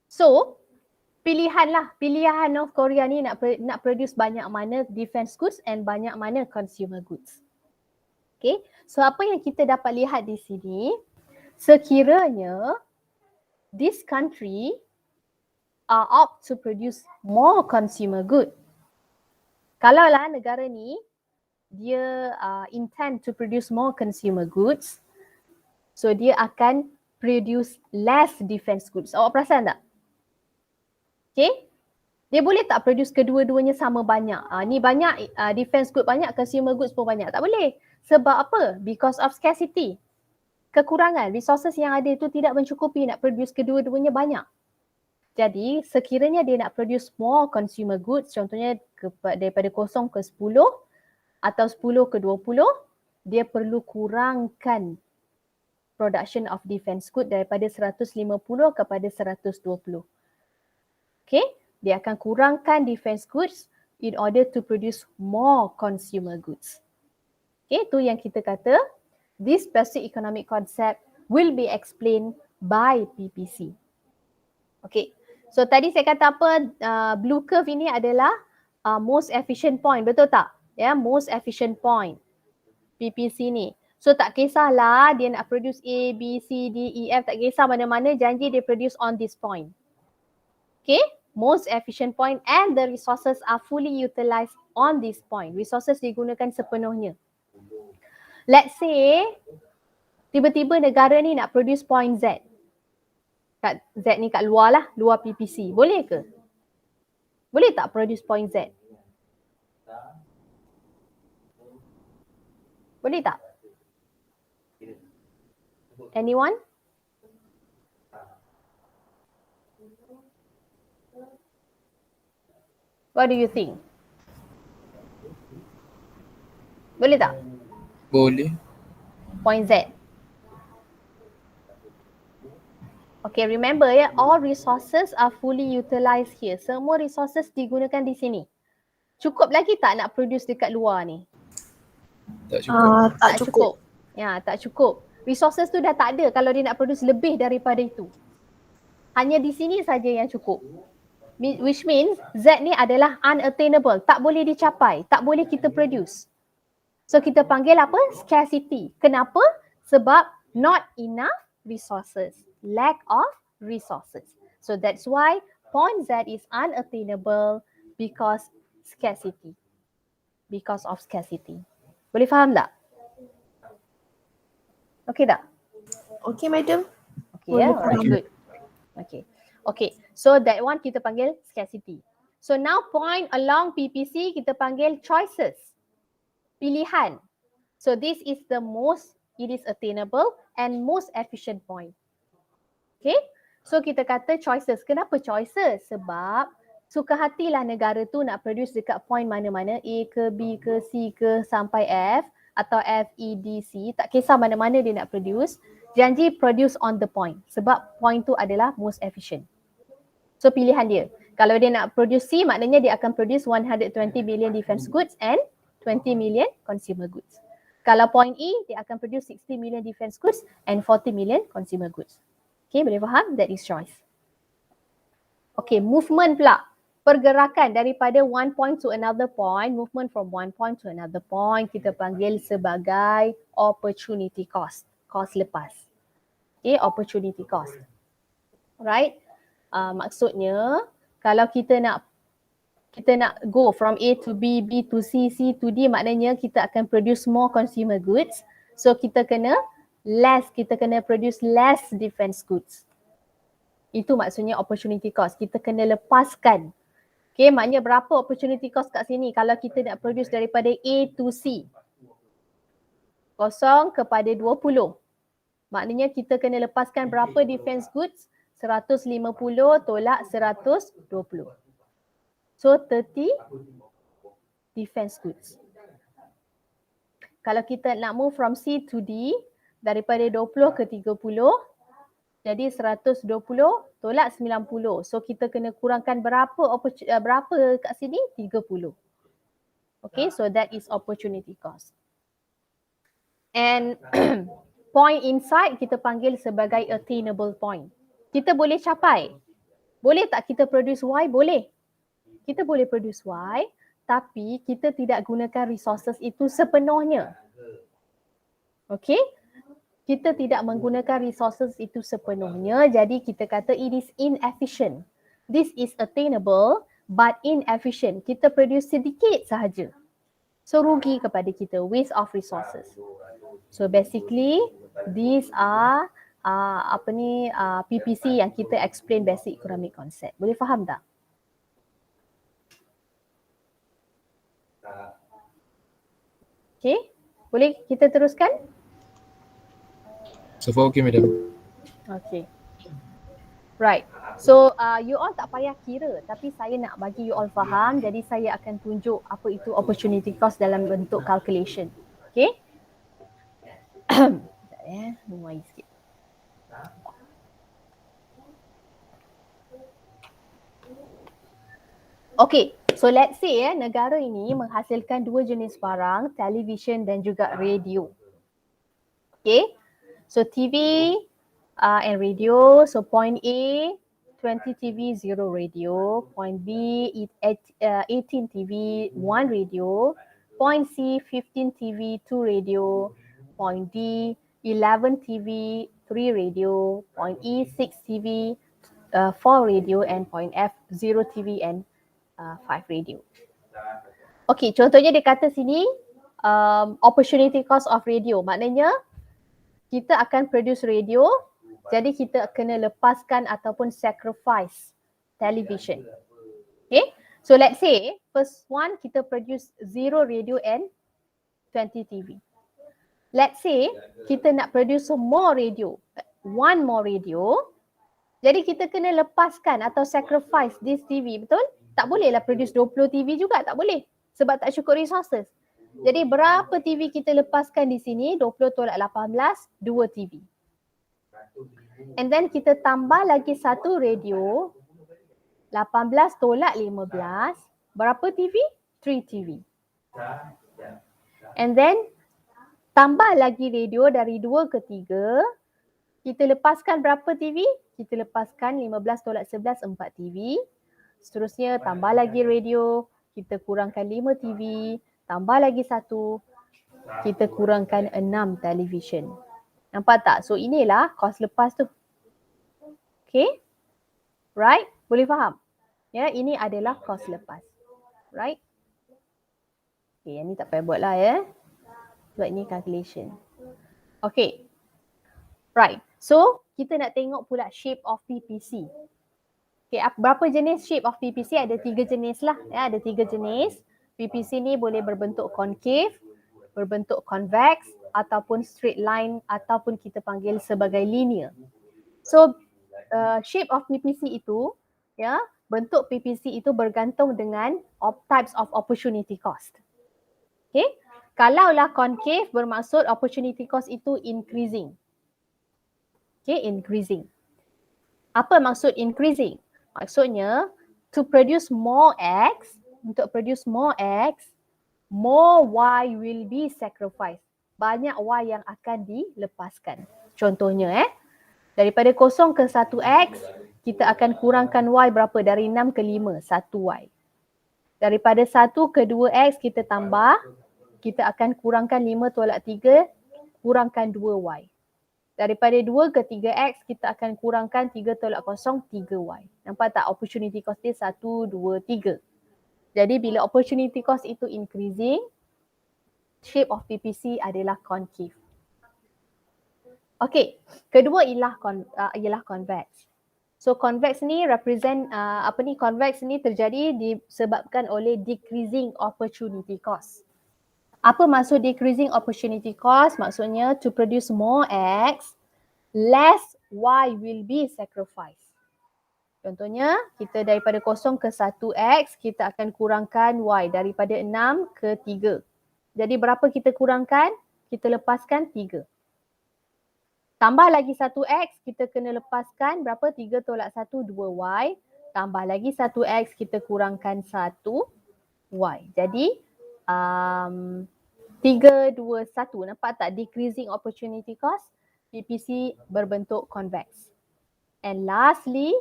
So, pilihan North Korea ni nak produce banyak mana defense goods and banyak mana consumer goods. Okay? So, apa yang kita dapat lihat di sini, sekiranya this country opt to produce more consumer good. Kalaulah negara ni dia intend to produce more consumer goods, so dia akan produce less defense goods. Awak perasan tak? Okay? Dia boleh tak produce kedua-duanya sama banyak? Ni banyak defense good banyak, consumer goods pun banyak. Tak boleh. Sebab apa? Because of scarcity. Kekurangan. Resources yang ada itu tidak mencukupi nak produce kedua-duanya banyak. Jadi sekiranya dia nak produce more consumer goods, contohnya daripada 0 ke 10 atau 10 ke 20, dia perlu kurangkan production of defense good daripada 150 kepada 120. Okay, dia akan kurangkan defense goods in order to produce more consumer goods. Okay, tu yang kita kata this basic economic concept will be explained by PPC. Okay. So tadi saya kata apa, blue curve ini adalah most efficient point, betul tak? Ya, most efficient point PPC ni. So tak kisahlah dia nak produce A, B, C, D, E, F, tak kisah mana-mana, janji dia produce on this point. Okay, most efficient point and the resources are fully utilized on this point. Resources digunakan sepenuhnya. Let's say tiba-tiba negara ni nak produce point Z. Kat Z ni kat luar lah, luar PPC. Boleh ke? Boleh tak produce point Z? Boleh tak? Anyone? What do you think? Boleh tak? Boleh. Point Z. Okay, remember ya, all resources are fully utilized here. Semua resources digunakan di sini. Cukup lagi tak nak produce dekat luar ni? Tak cukup. Tak cukup. Ya, tak cukup. Resources tu dah tak ada kalau dia nak produce lebih daripada itu. Hanya di sini saja yang cukup. Which means Z ni adalah unattainable, tak boleh dicapai, tak boleh kita produce. So kita panggil apa? Scarcity. Kenapa? Sebab not enough resources. Lack of resources. So that's why point Z is unattainable because scarcity. Because of scarcity. Boleh faham tak? Okay tak? Okay, madam. Okay, yeah, Boleh alright, faham. good. Okay. Okay, so that one kita panggil scarcity. So now point along PPC kita panggil choices. Pilihan. So this is the most, it is attainable and most efficient point. Okay, so kita kata choices. Kenapa choices? Sebab suka hatilah negara tu nak produce dekat point mana-mana, A ke B ke C ke sampai F atau F, E, D, C. Tak kisah mana-mana dia nak produce. Janji produce on the point. Sebab point tu adalah most efficient. So pilihan dia. Kalau dia nak produce C, maknanya dia akan produce 120 million defense goods and 20 million consumer goods. Kalau point E, dia akan produce 60 million defense goods and 40 million consumer goods. Okay, boleh faham? That is choice. Okay, movement pula. Pergerakan daripada one point to another point, movement from one point to another point, kita panggil sebagai opportunity cost. Cost lepas. Okay, opportunity cost. Right? Maksudnya, kalau kita nak go from A to B, B to C, C to D, maknanya kita akan produce more consumer goods. So kita kena produce less defense goods. Itu maksudnya opportunity cost. Kita kena lepaskan. Okay, maknanya berapa opportunity cost kat sini kalau kita nak produce daripada A to C? 0 kepada 20. Maknanya kita kena lepaskan berapa defense goods? 150 tolak 120. So 30 defense goods. Kalau kita nak move from C to D, daripada 20 ke 30, jadi 120 tolak 90. So kita kena kurangkan berapa kat sini? 30. Okay, so that is opportunity cost. And point inside kita panggil sebagai attainable point. Kita boleh capai. Boleh tak kita produce Y? Boleh. Kita boleh produce Y, tapi kita tidak gunakan resources itu sepenuhnya. Okay? Kita tidak menggunakan resources itu sepenuhnya, jadi kita kata it is inefficient. This is attainable but inefficient. Kita produce sedikit sahaja. So rugi kepada kita, waste of resources. So basically these are PPC yang kita explain basic economic concept. Boleh faham tak? Okay, boleh kita teruskan? So far okay, madam. Okay. Right. So you all tak payah kira, tapi saya nak bagi you all faham, jadi saya akan tunjuk apa itu opportunity cost dalam bentuk calculation. Okay? Sekejap ya, lumayan sikit. Okay, so let's say negara ini menghasilkan dua jenis barang, television dan juga radio. Okay, so TV and radio. So point A, 20 TV, 0 radio. Point B, 18 TV, 1 radio. Point C, 15 TV, 2 radio. Point D, 11 TV, 3 radio. Point E, 6 TV, 4 radio. And point F, 0 TV and 5 radio. Okay, contohnya dia kata sini opportunity cost of radio. Maknanya kita akan produce radio, jadi kita kena lepaskan ataupun sacrifice television. Okay, so let's say first one kita produce 0 radio and 20 TV. Let's say kita nak produce more radio, 1 more radio, jadi kita kena lepaskan atau sacrifice this TV, betul? Tak bolehlah produce 20 TV juga, tak boleh. Sebab tak cukup resources. Jadi berapa TV kita lepaskan di sini? 20 tolak 18, 2 TV. And then kita tambah lagi satu radio, 18 tolak 15, berapa TV? 3 TV. And then tambah lagi radio dari 2 ke 3, kita lepaskan berapa TV? Kita lepaskan 15 tolak 11, 4 TV. Seterusnya tambah lagi radio, kita kurangkan 5 TV, tambah lagi satu, kita kurangkan 6 television. Nampak tak? So inilah kos lepas tu. Okay? Right? Boleh faham? Ya, ini adalah kos lepas. Right? Okay, yang ni tak payah buat lah ya. Sebab ini calculation. Okay. Right. So kita nak tengok pula shape of PPC. Okay, berapa jenis shape of PPC? Ada 3 jenis lah. Ya, ada 3 jenis. PPC ni boleh berbentuk concave, berbentuk convex ataupun straight line ataupun kita panggil sebagai linear. So shape of PPC itu, ya, bentuk PPC itu bergantung dengan types of opportunity cost. Okay, kalaulah concave bermaksud opportunity cost itu increasing. Okay, increasing. Apa maksud increasing? Maksudnya to produce more X, untuk produce more X, more Y will be sacrificed. Banyak Y yang akan dilepaskan. Contohnya daripada 0 ke 1X, kita akan kurangkan Y berapa? Dari 6 ke 5, 1Y. Daripada 1 ke 2X kita tambah, kita akan kurangkan 5 tolak 3, kurangkan 2Y. Daripada 2 ke 3X, kita akan kurangkan 3 tolak 0, 3Y. Nampak tak opportunity cost dia 1, 2, 3. Jadi bila opportunity cost itu increasing, shape of PPC adalah concave. Okey, kedua ialah convex. So convex ni represent convex ni terjadi disebabkan oleh decreasing opportunity cost. Apa maksud decreasing opportunity cost? Maksudnya to produce more X, less Y will be sacrificed. Contohnya, kita daripada 0 ke 1X, kita akan kurangkan Y daripada 6 ke 3. Jadi berapa kita kurangkan? Kita lepaskan 3. Tambah lagi 1X, kita kena lepaskan berapa? 3 tolak 1, 2Y. Tambah lagi 1X, kita kurangkan 1Y. Jadi, 3, 2, 1. Nampak tak decreasing opportunity cost? PPC berbentuk convex. And lastly,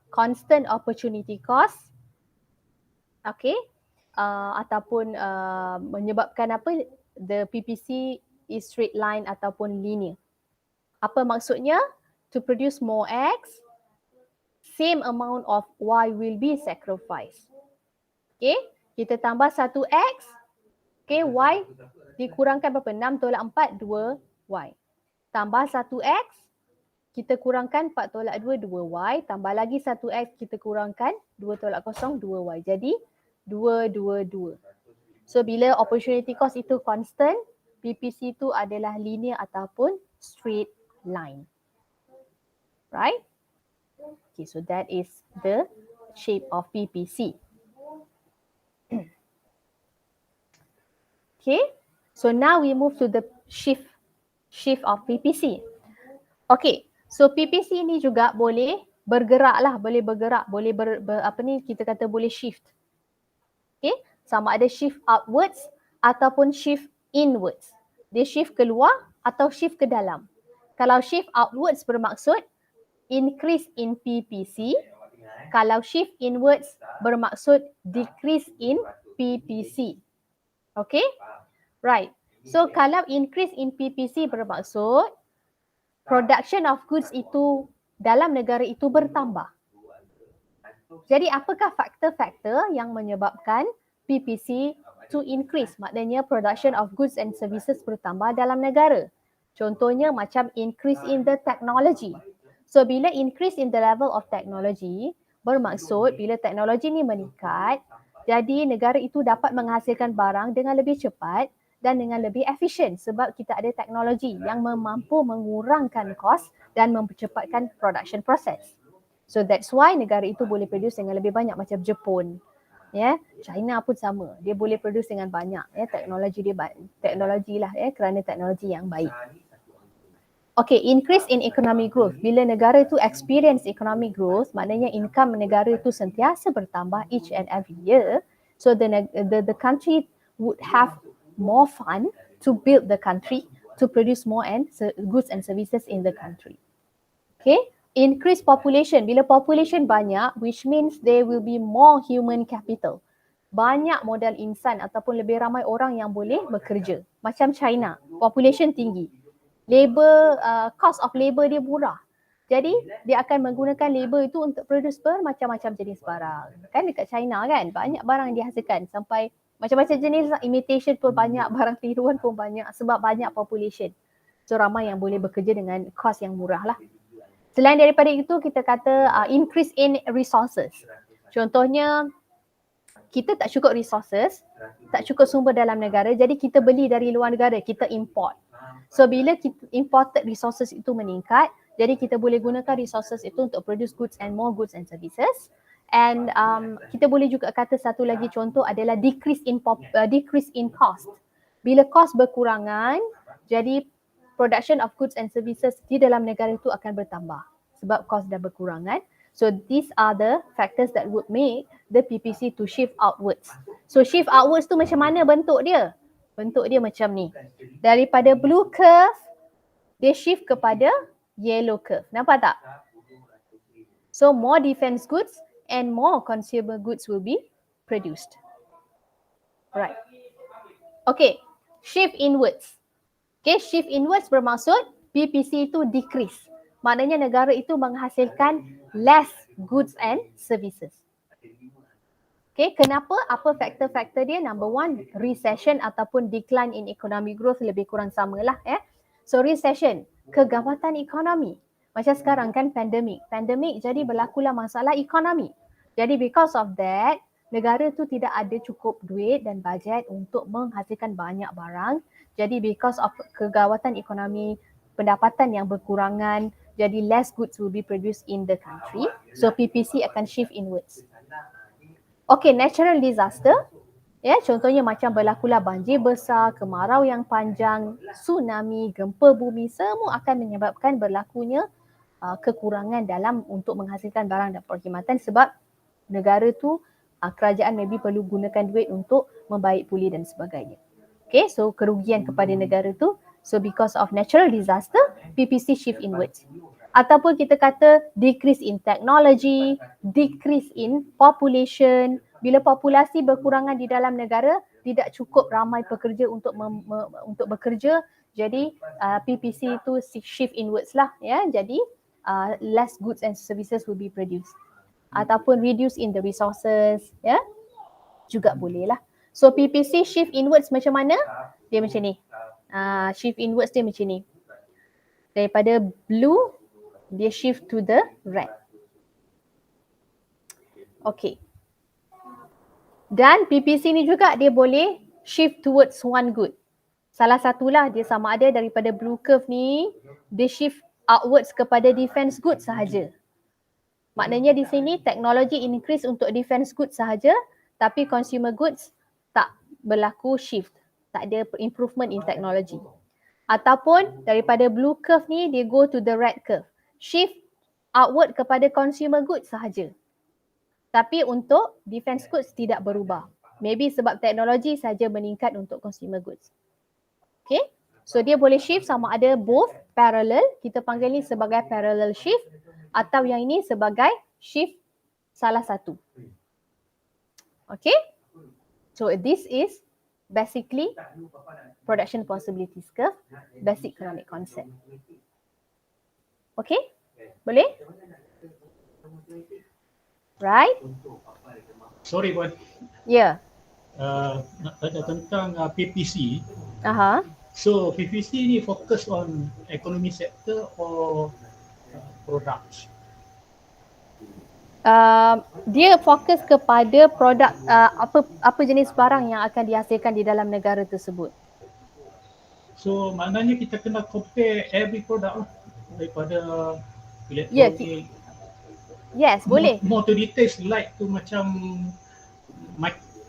constant opportunity cost. Okay. Ataupun menyebabkan apa? The PPC is straight line ataupun linear. Apa maksudnya? To produce more X, same amount of Y will be sacrificed. Okay. Kita tambah 1X. Okay, Y dikurangkan berapa? 6 tolak 4, 2Y. Tambah 1X, kita kurangkan 4 tolak 2, 2Y. Tambah lagi 1X, kita kurangkan 2 tolak 0, 2Y. Jadi 2, 2, 2. So bila opportunity cost itu constant, PPC itu adalah linear ataupun straight line. Right? Okay, so that is the shape of PPC. Okay, so now we move to the shift of PPC. Okay, so PPC ni juga boleh bergerak lah, boleh bergerak, boleh kita kata boleh shift. Okay, sama ada shift outwards ataupun shift inwards. Dia shift keluar atau shift ke dalam. Kalau shift outwards bermaksud increase in PPC. Kalau shift inwards bermaksud decrease in PPC. Okay, right. So kalau increase in PPC bermaksud production of goods itu dalam negara itu bertambah. Jadi apakah faktor-faktor yang menyebabkan PPC to increase? Maknanya production of goods and services bertambah dalam negara. Contohnya macam increase in the technology. So bila increase in the level of technology, bermaksud bila teknologi ni meningkat, jadi negara itu dapat menghasilkan barang dengan lebih cepat dan dengan lebih efisien sebab kita ada teknologi yang mampu mengurangkan kos dan mempercepatkan production process. So that's why negara itu boleh produce dengan lebih banyak macam Jepun. Ya, China pun sama. Dia boleh produce dengan banyak, ya, teknologi lah, ya, kerana teknologi yang baik. Okay, increase in economic growth. Bila negara itu experience economic growth, maknanya income negara itu sentiasa bertambah each and every year. So the country would have more fund to build the country, to produce more goods and services in the country. Okay, increase population. Bila population banyak, which means there will be more human capital. Banyak modal insan ataupun lebih ramai orang yang boleh bekerja. Macam China, population tinggi. Cost of labor dia murah. Jadi dia akan menggunakan labor itu untuk produce bermacam-macam jenis barang. Kan dekat China kan, banyak barang yang dihasilkan sampai macam-macam jenis imitation pun banyak, barang tiruan pun banyak sebab banyak population. So ramai yang boleh bekerja dengan cost yang murah lah. Selain daripada itu kita kata increase in resources. Contohnya kita tak cukup resources, tak cukup sumber dalam negara, jadi kita beli dari luar negara, kita import. So bila kita imported resources itu meningkat, jadi kita boleh gunakan resources itu untuk produce goods and more goods and services. And kita boleh juga kata satu lagi contoh adalah decrease in cost. Bila cost berkurangan, jadi production of goods and services di dalam negara itu akan bertambah sebab cost dah berkurangan. So these are the factors that would make the PPC to shift outwards. So shift outwards tu macam mana bentuk dia? Bentuk dia macam ni. Daripada blue curve, dia shift kepada yellow curve. Nampak tak? So more defense goods and more consumer goods will be produced. Right. Okay, shift inwards. Okay, shift inwards bermaksud PPC itu decrease. Maknanya negara itu menghasilkan less goods and services. Okay, kenapa? Apa faktor-faktor dia? Number one, recession ataupun decline in economic growth lebih kurang samalah. So recession, kegawatan ekonomi. Macam sekarang kan pandemik. Pandemik jadi berlakulah masalah ekonomi. Jadi because of that, negara tu tidak ada cukup duit dan bajet untuk menghasilkan banyak barang. Jadi because of kegawatan ekonomi, pendapatan yang berkurangan, jadi less goods will be produced in the country. So PPC akan shift inwards. Okay, natural disaster. Ya, contohnya macam berlakulah banjir besar, kemarau yang panjang, tsunami, gempa bumi, semua akan menyebabkan berlakunya kekurangan dalam untuk menghasilkan barang dan perkhidmatan sebab negara tu kerajaan maybe perlu gunakan duit untuk membaik pulih dan sebagainya. Okay, so kerugian kepada negara tu. So because of natural disaster, PPC shift inwards. Ataupun kita kata decrease in technology, decrease in population. Bila populasi berkurangan di dalam negara, tidak cukup ramai pekerja untuk bekerja. Jadi PPC itu shift inwards lah. Ya. Jadi less goods and services will be produced. Ataupun reduce in the resources. Ya. Juga boleh lah. So PPC shift inwards macam mana? Dia macam ni. Shift inwards dia macam ni. Daripada blue, dia shift to the red. Okay. Dan PPC ni juga dia boleh shift towards one good. Salah satulah dia sama ada daripada blue curve ni, dia shift outwards kepada defense goods sahaja. Maknanya di sini teknologi increase untuk defense goods sahaja, tapi consumer goods tak berlaku shift. Tak ada improvement in technology. Ataupun daripada blue curve ni dia go to the red curve. Shift outward kepada consumer goods sahaja. Tapi untuk defense goods tidak berubah. Maybe sebab teknologi saja meningkat untuk consumer goods. Okay. So dia boleh shift sama ada both parallel. Kita panggil ni sebagai parallel shift. Atau yang ini sebagai shift salah satu. Okay. So this is basically production possibilities curve, basic economic concept. Okay? Boleh? Right? Sorry Puan. Ya. Nak tanya tentang PPC. Aha. So PPC ni fokus on economy sector or products? Dia fokus kepada produk apa jenis barang yang akan dihasilkan di dalam negara tersebut. So maknanya kita kena compare every product lah, daripada elektronik. Yes, boleh. More to details like to macam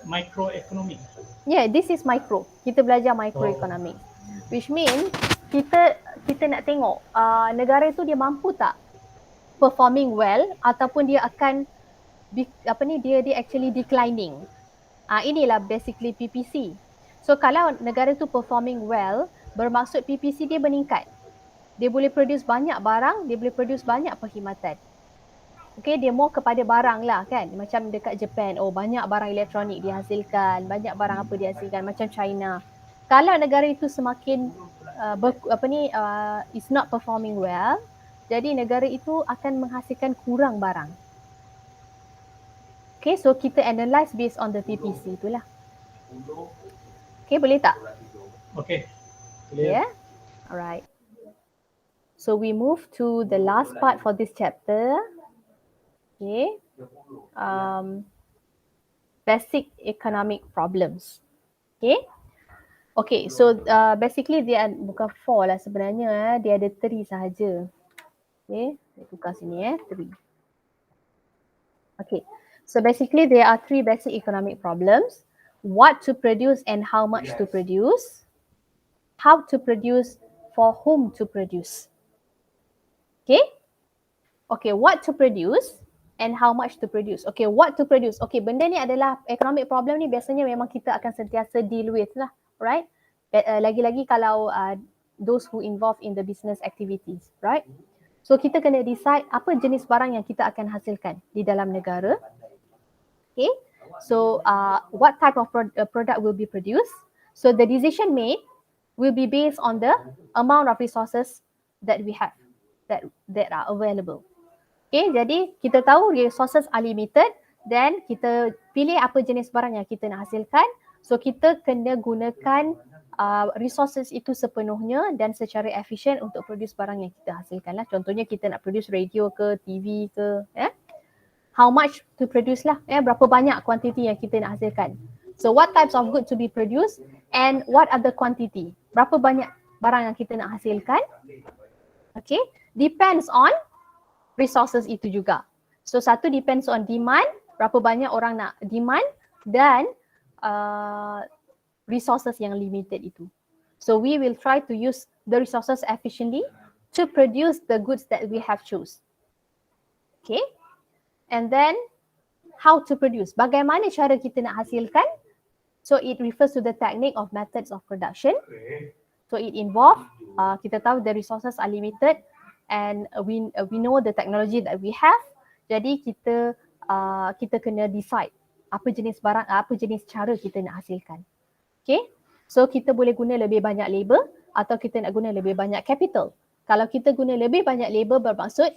microeconomic. Yeah, this is micro. Kita belajar microeconomic. Which means kita nak tengok negara itu dia mampu tak performing well ataupun dia akan dia actually declining. Inilah basically PPC. So kalau negara tu performing well, bermaksud PPC dia meningkat. Dia boleh produce banyak barang, dia boleh produce banyak perkhidmatan. Okay, dia more kepada barang lah kan. Macam dekat Japan, banyak barang elektronik dihasilkan, banyak barang apa dihasilkan, macam China. Kalau negara itu semakin is not performing well, jadi negara itu akan menghasilkan kurang barang. Okay, so kita analyse based on the PPC itulah. Okay, boleh tak? Okay, clear. Yeah, alright. So we move to the last part for this chapter. Okay. basic economic problems. Okay, so basically dia bukan 4 lah sebenarnya, dia ada 3 sahaja. Okay, saya tukar sini 3. Okay, so basically there are 3 basic economic problems. What to produce and how much to produce. How to produce, for whom to produce. Okay? Okay, what to produce and how much to produce. Okay, what to produce. Okay, benda ni adalah economic problem ni biasanya memang kita akan sentiasa deal with lah, right? Lagi-lagi kalau those who involved in the business activities, right? So kita kena decide apa jenis barang yang kita akan hasilkan di dalam negara. Okay, so what type of product will be produced. So the decision made will be based on the amount of resources that we have, that are available. Okay, jadi kita tahu resources are limited, then kita pilih apa jenis barang yang kita nak hasilkan. So kita kena gunakan resources itu sepenuhnya dan secara efisien untuk produce barang yang kita hasilkan lah. Contohnya kita nak produce radio ke, TV ke, how much to produce lah, berapa banyak kuantiti yang kita nak hasilkan. So what types of good to be produced and what are the quantity, berapa banyak barang yang kita nak hasilkan. Okay, depends on resources itu juga. So satu depends on demand, berapa banyak orang nak demand, dan resources yang limited itu. So we will try to use the resources efficiently to produce the goods that we have choose. Okay, and then how to produce, bagaimana cara kita nak hasilkan. So it refers to the technique of methods of production. So it involve, kita tahu the resources are limited and we know the technology that we have. Jadi kita kena decide apa jenis barang, apa jenis cara kita nak hasilkan. Okay, so kita boleh guna lebih banyak labor atau kita nak guna lebih banyak capital. Kalau kita guna lebih banyak labor bermaksud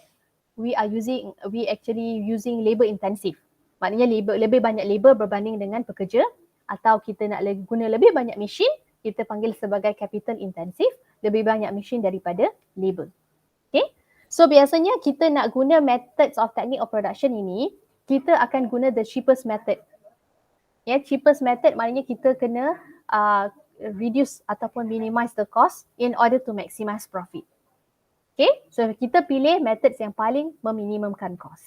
we actually using labor intensive. Maknanya lebih banyak labor berbanding dengan pekerja, atau kita nak guna lebih banyak mesin, kita panggil sebagai capital intensive, lebih banyak mesin daripada labor. Okay, so biasanya kita nak guna methods of technique of production ini, kita akan guna the cheapest method. Cheapest method maknanya kita kena reduce ataupun minimize the cost in order to maximize profit. Okay, so kita pilih methods yang paling meminimumkan cost.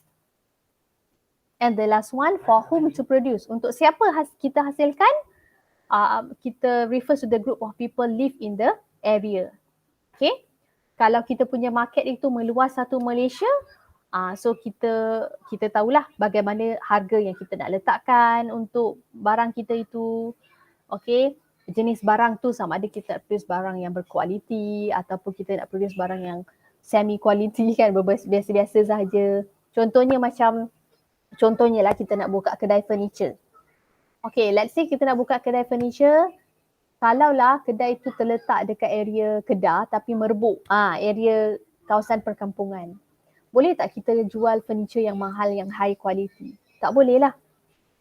And the last one, for whom to produce. Untuk siapa kita hasilkan, kita refer to the group of people live in the area. Okay, kalau kita punya market itu meluas satu Malaysia, so kita tahulah bagaimana harga yang kita nak letakkan untuk barang kita itu. Okay, jenis barang tu sama ada kita nak produce barang yang berkualiti ataupun kita nak produce barang yang semi quality kan, biasa-biasa sahaja. Contohnya lah kita nak buka kedai furniture. Okay, let's say kita nak buka kedai furniture, kalaulah kedai itu terletak dekat area Kedah tapi merebuk, area kawasan perkampungan. Boleh tak kita jual furniture yang mahal, yang high quality? Tak boleh lah.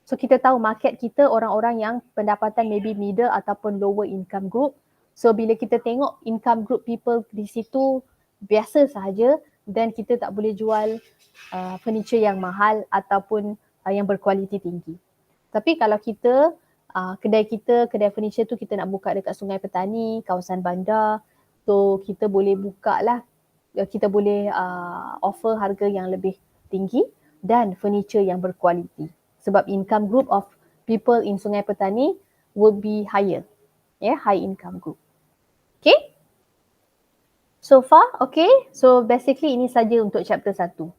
So kita tahu market kita orang-orang yang pendapatan maybe middle ataupun lower income group. So bila kita tengok income group people di situ biasa sahaja, then kita tak boleh jual furniture yang mahal ataupun yang berkualiti tinggi. Tapi kalau kita kedai furniture tu kita nak buka dekat Sungai Petani, kawasan bandar, so kita boleh buka lah, kita boleh offer harga yang lebih tinggi dan furniture yang berkualiti. Sebab income group of people in Sungai Petani would be higher, high income group. Okay? So far, okay. So basically ini saja untuk chapter 1.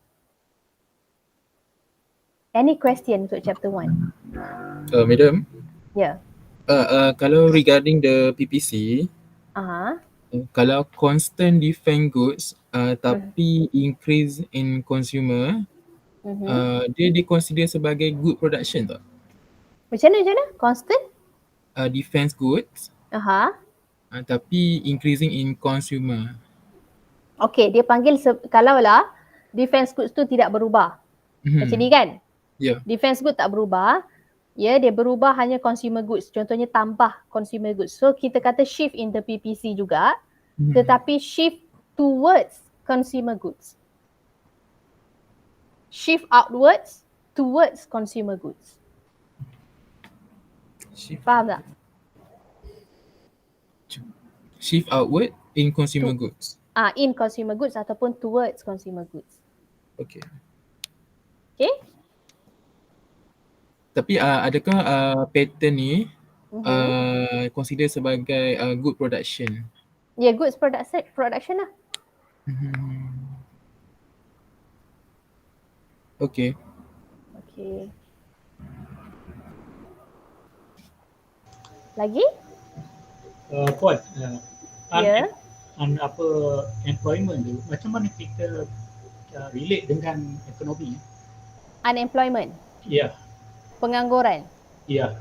Any question untuk chapter 1? Madam? Yeah. Kalau regarding the PPC, kalau constant defend goods tapi increase in consumer, dia consider sebagai good production tak? Macam mana? Constant? Defense goods tapi increasing in consumer. Okay, dia panggil kalaulah defense goods tu tidak berubah. Macam ni kan? Yeah. Defense goods tak berubah. Dia berubah hanya consumer goods. Contohnya tambah consumer goods. So kita kata shift in the PPC juga, tetapi shift towards consumer goods. Shift outwards towards consumer goods. Faham tak? Shift outward in consumer goods. In consumer goods ataupun towards consumer goods. Okay. Okay? Tapi adakah pattern ni consider sebagai good production? Yeah, goods production lah. Okay. Okay. Lagi? Puan, Ya. apa employment tu, macam mana kita relate dengan ekonomi? Unemployment. Ya. Pengangguran. Ya.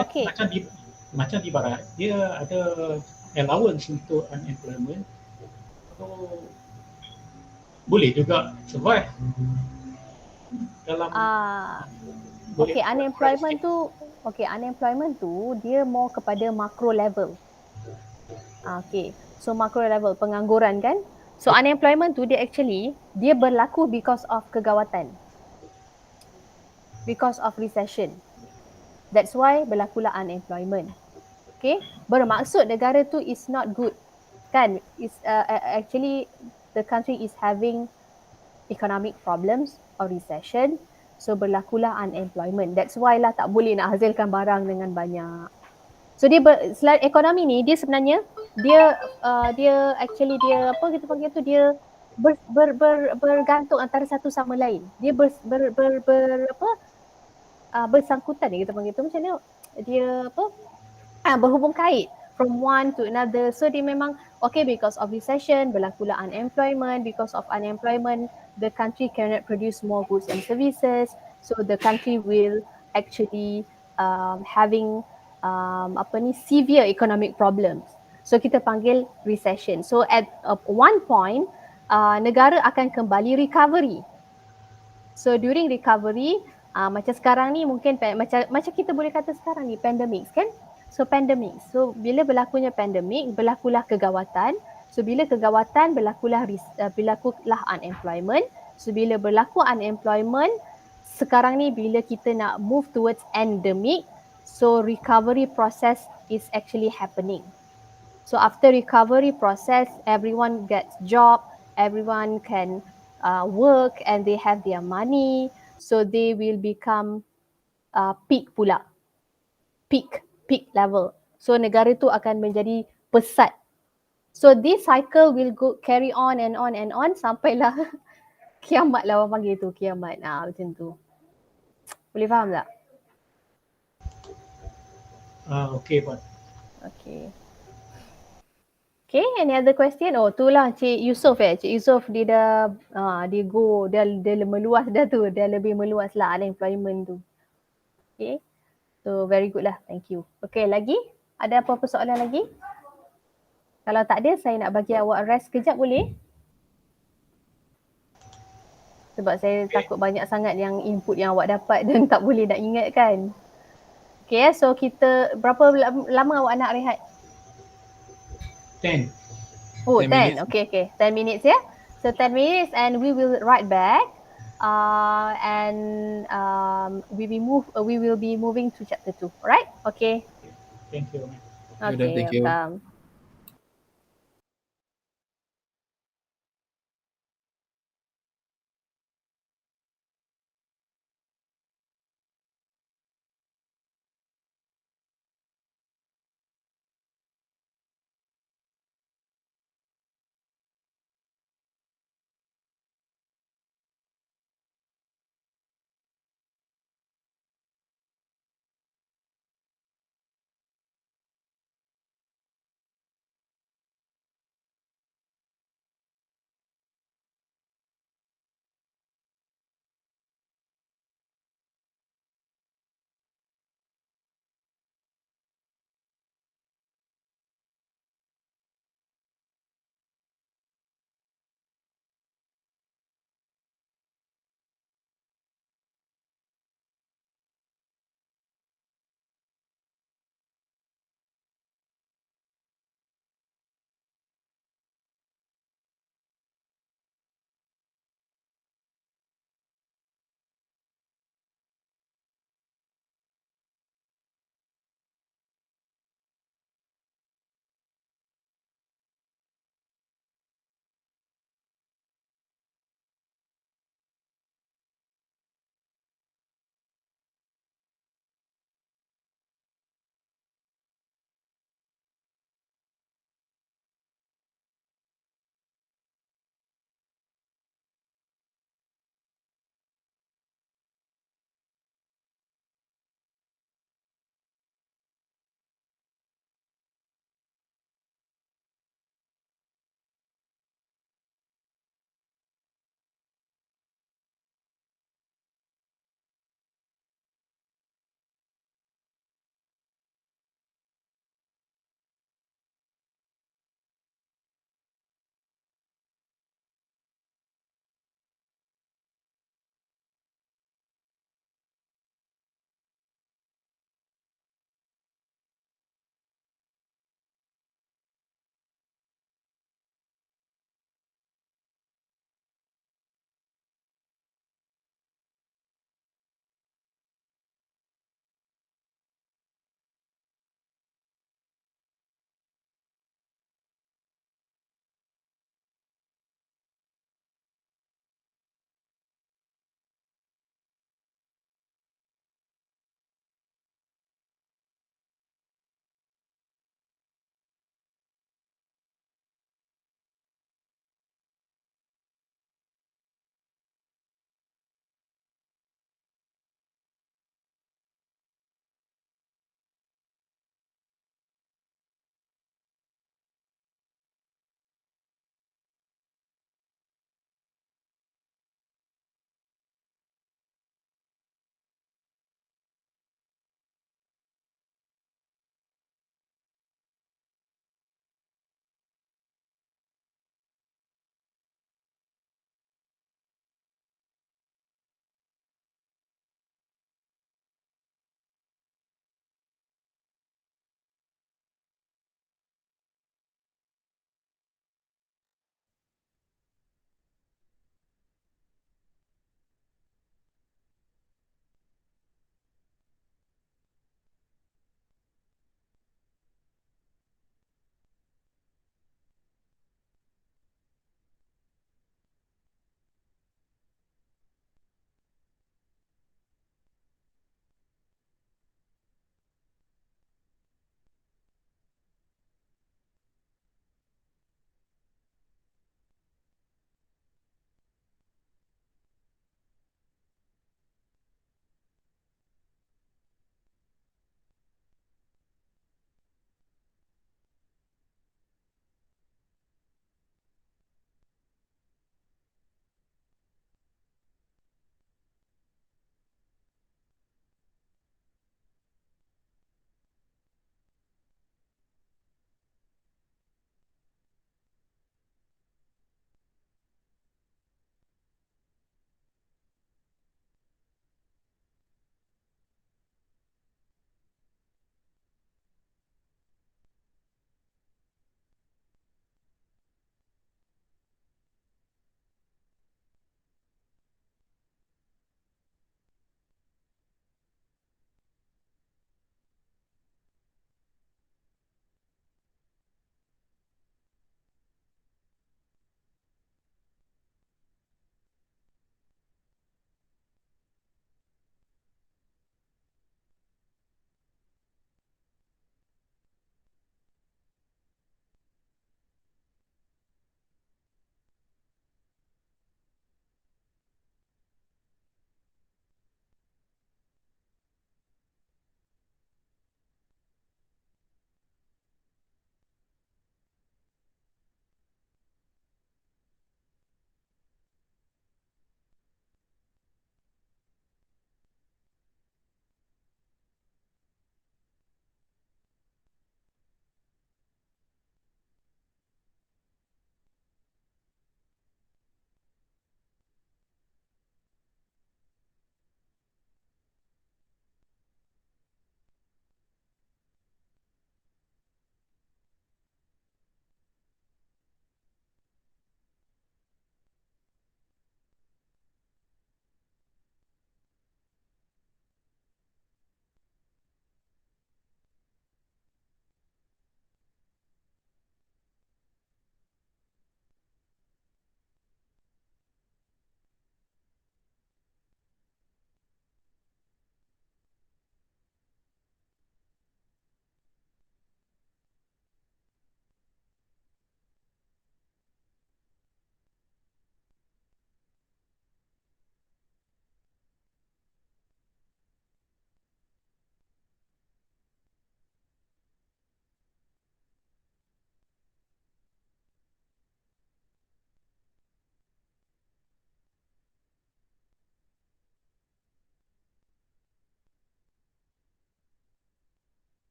Okay. Macam di barat, dia ada allowance untuk unemployment. So, boleh juga survive dalam okay, unemployment tu dia more kepada macro level. Okay, so macro level pengangguran kan. So unemployment tu dia berlaku because of kegawatan, because of recession. That's why berlakulah unemployment. Okay, bermaksud negara tu is not good kan. Is actually the country is having economic problems or recession, so berlakulah unemployment. That's why lah tak boleh nak hasilkan barang dengan banyak. So selain ekonomi ni dia sebenarnya dia actually dia apa kita panggil tu, dia bergantung antara satu sama lain. Dia bersangkutan kita panggil tu, macam ni dia apa berhubung kait from one to another. So dia memang okay, because of recession berlakulah unemployment. Because of unemployment the country cannot produce more goods and services, so the country will actually having severe economic problems. So kita panggil recession. So at one point negara akan kembali recovery. So during recovery macam sekarang ni mungkin macam kita boleh kata sekarang ni pandemic kan. So pandemic. So bila berlakunya pandemic berlakulah kegawatan. So bila kegawatan berlakulah unemployment. So bila berlaku unemployment sekarang ni bila kita nak move towards endemic, so recovery process is actually happening. So after recovery process everyone gets job, everyone can work and they have their money, so they will become peak pula. Peak level. So negara tu akan menjadi pesat. So this cycle will carry on and on and on sampailah kiamat lah orang panggil tu, kiamat. Macam tu. Boleh faham tak? Okay, Puan. Okay. Okay, any other question? Oh, itulah Cik Yusof Cik Yusof dia dah dia meluas dah tu. Dia lebih meluas lah unemployment tu. Okay. So very good lah. Thank you. Okay, lagi? Ada apa-apa soalan lagi? Kalau tak ada, saya nak bagi awak rest kejap boleh? Sebab saya takut banyak sangat yang input yang awak dapat dan tak boleh nak ingat kan. Okay, so kita berapa lama awak nak rehat? 10. Oh, 10. Okay. 10 minutes ya. So 10 minutes and we will write back. And we will be moving to chapter 2. Alright? Okay. Thank you. Okay, Thank you. welcome.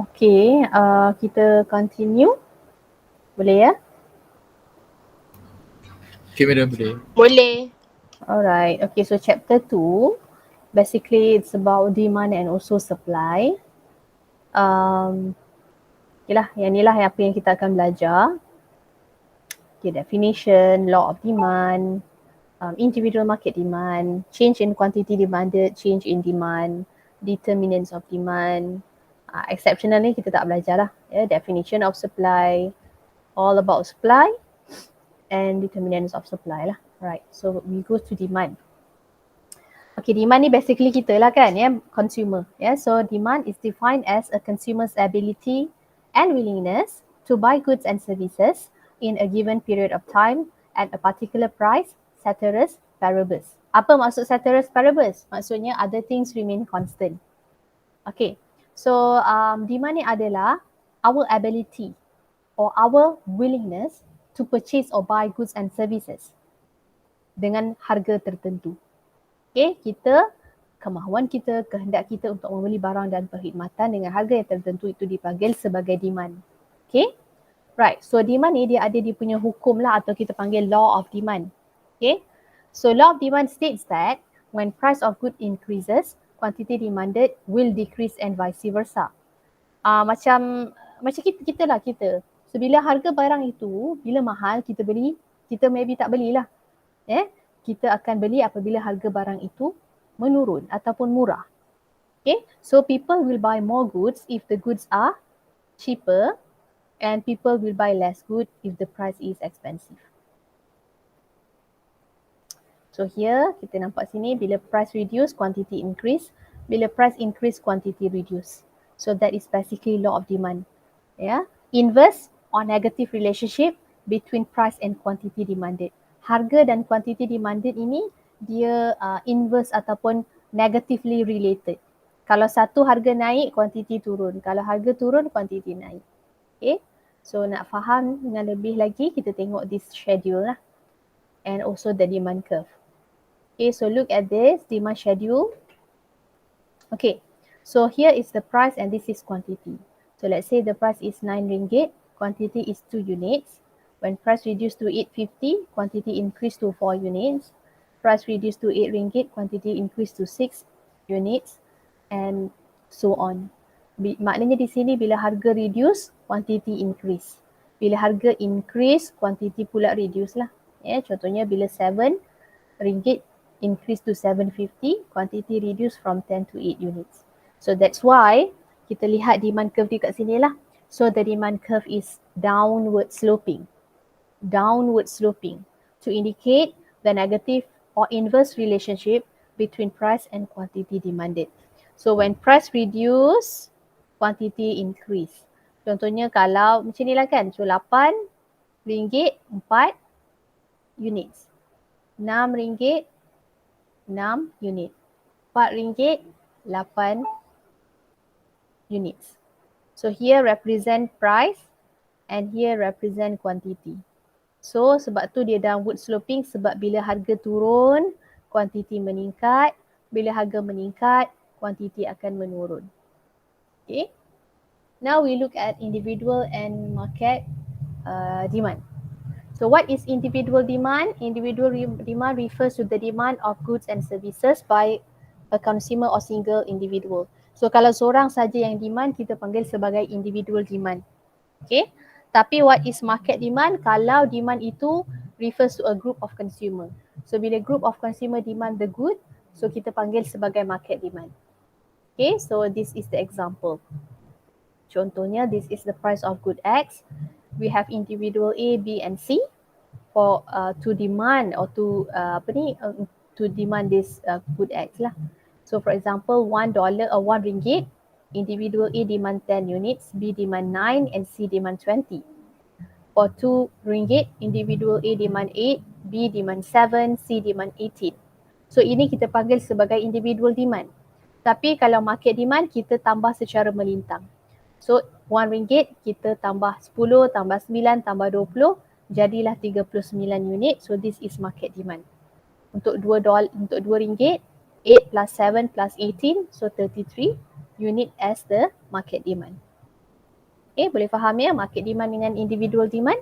Okay, kita continue. Boleh ya? Okay, madam, boleh. Boleh. Alright, okay, so chapter 2, basically it's about demand and also supply. Okay lah, yang ni lah apa yang kita akan belajar. Okay, definition, law of demand, individual market demand, change in quantity demanded, change in demand, determinants of demand. Exceptionally kita tak belajar lah. Definition of supply, all about supply and determinants of supply lah. Right, so we go to demand. Okay, demand ni basically kita lah kan, consumer. So demand is defined as a consumer's ability and willingness to buy goods and services in a given period of time at a particular price, ceteris paribus. Apa maksud ceteris paribus? Maksudnya other things remain constant. Okay, so demand ni adalah our ability or our willingness to purchase or buy goods and services dengan harga tertentu. Okay, kemahuan kita, kehendak kita untuk membeli barang dan perkhidmatan dengan harga yang tertentu itu dipanggil sebagai demand. Okay, right. So demand ni dia ada dia punya hukum lah atau kita panggil law of demand. Okay, so law of demand states that when price of good increases, quantity demanded will decrease and vice versa. Macam kita lah. So bila harga barang itu, bila mahal kita beli, kita maybe tak belilah. Kita akan beli apabila harga barang itu menurun ataupun murah. Okay, so people will buy more goods if the goods are cheaper and people will buy less good if the price is expensive. So here kita nampak sini bila price reduce, quantity increase. Bila price increase, quantity reduce. So that is basically law of demand. Inverse or negative relationship between price and quantity demanded. Harga dan quantity demanded ini dia inverse ataupun negatively related. Kalau satu harga naik, quantity turun. Kalau harga turun, quantity naik. Okay, so nak faham dengan lebih lagi, kita tengok this schedule lah. And also the demand curve. Okay, so look at this demand schedule. Okay, so here is the price and this is quantity. So let's say the price is 9 ringgit, quantity is 2 units. When price reduced to 8.50, quantity increased to 4 units. Price reduced to 8 ringgit, quantity increased to 6 units and so on. Maknanya di sini bila harga reduce, quantity increase. Bila harga increase, quantity pula reduce lah. Contohnya bila 7 ringgit increase to 7.50, quantity reduce from 10 to 8 units. So that's why kita lihat demand curve di kat sini lah. So the demand curve is downward sloping to indicate the negative or inverse relationship between price and quantity demanded. So when price reduce, quantity increase. Contohnya kalau macam ni lah kan, so 8 ringgit 4 units, 6 ringgit 6 unit, 4 ringgit 8 units. So here represent price and here represent quantity. So sebab tu dia downward sloping sebab bila harga turun, quantity meningkat. Bila harga meningkat, quantity akan menurun. Okay. Now we look at individual and market demand. So what is individual demand? Individual demand refers to the demand of goods and services by a consumer or single individual. So kalau seorang saja yang demand, kita panggil sebagai individual demand. Okay. Tapi what is market demand? Kalau demand itu refers to a group of consumer. So bila group of consumer demand the good, so kita panggil sebagai market demand. Okay, so this is the example. Contohnya, this is the price of good X. We have individual A, B and C for to demand or to to demand this good X lah. So for example, $1 or 1 ringgit, individual A demand 10 units, B demand 9 and C demand 20. For 2 ringgit, individual A demand 8, B demand 7, C demand 18. So ini kita panggil sebagai individual demand. Tapi kalau market demand, kita tambah secara melintang. So 1 ringgit, kita tambah 10, tambah 9, tambah 20, jadilah 39 unit. So this is market demand. Untuk $2 ringgit, 8 plus 7 plus 18, so 33 unit as the market demand. Okay, boleh faham ya market demand dengan individual demand?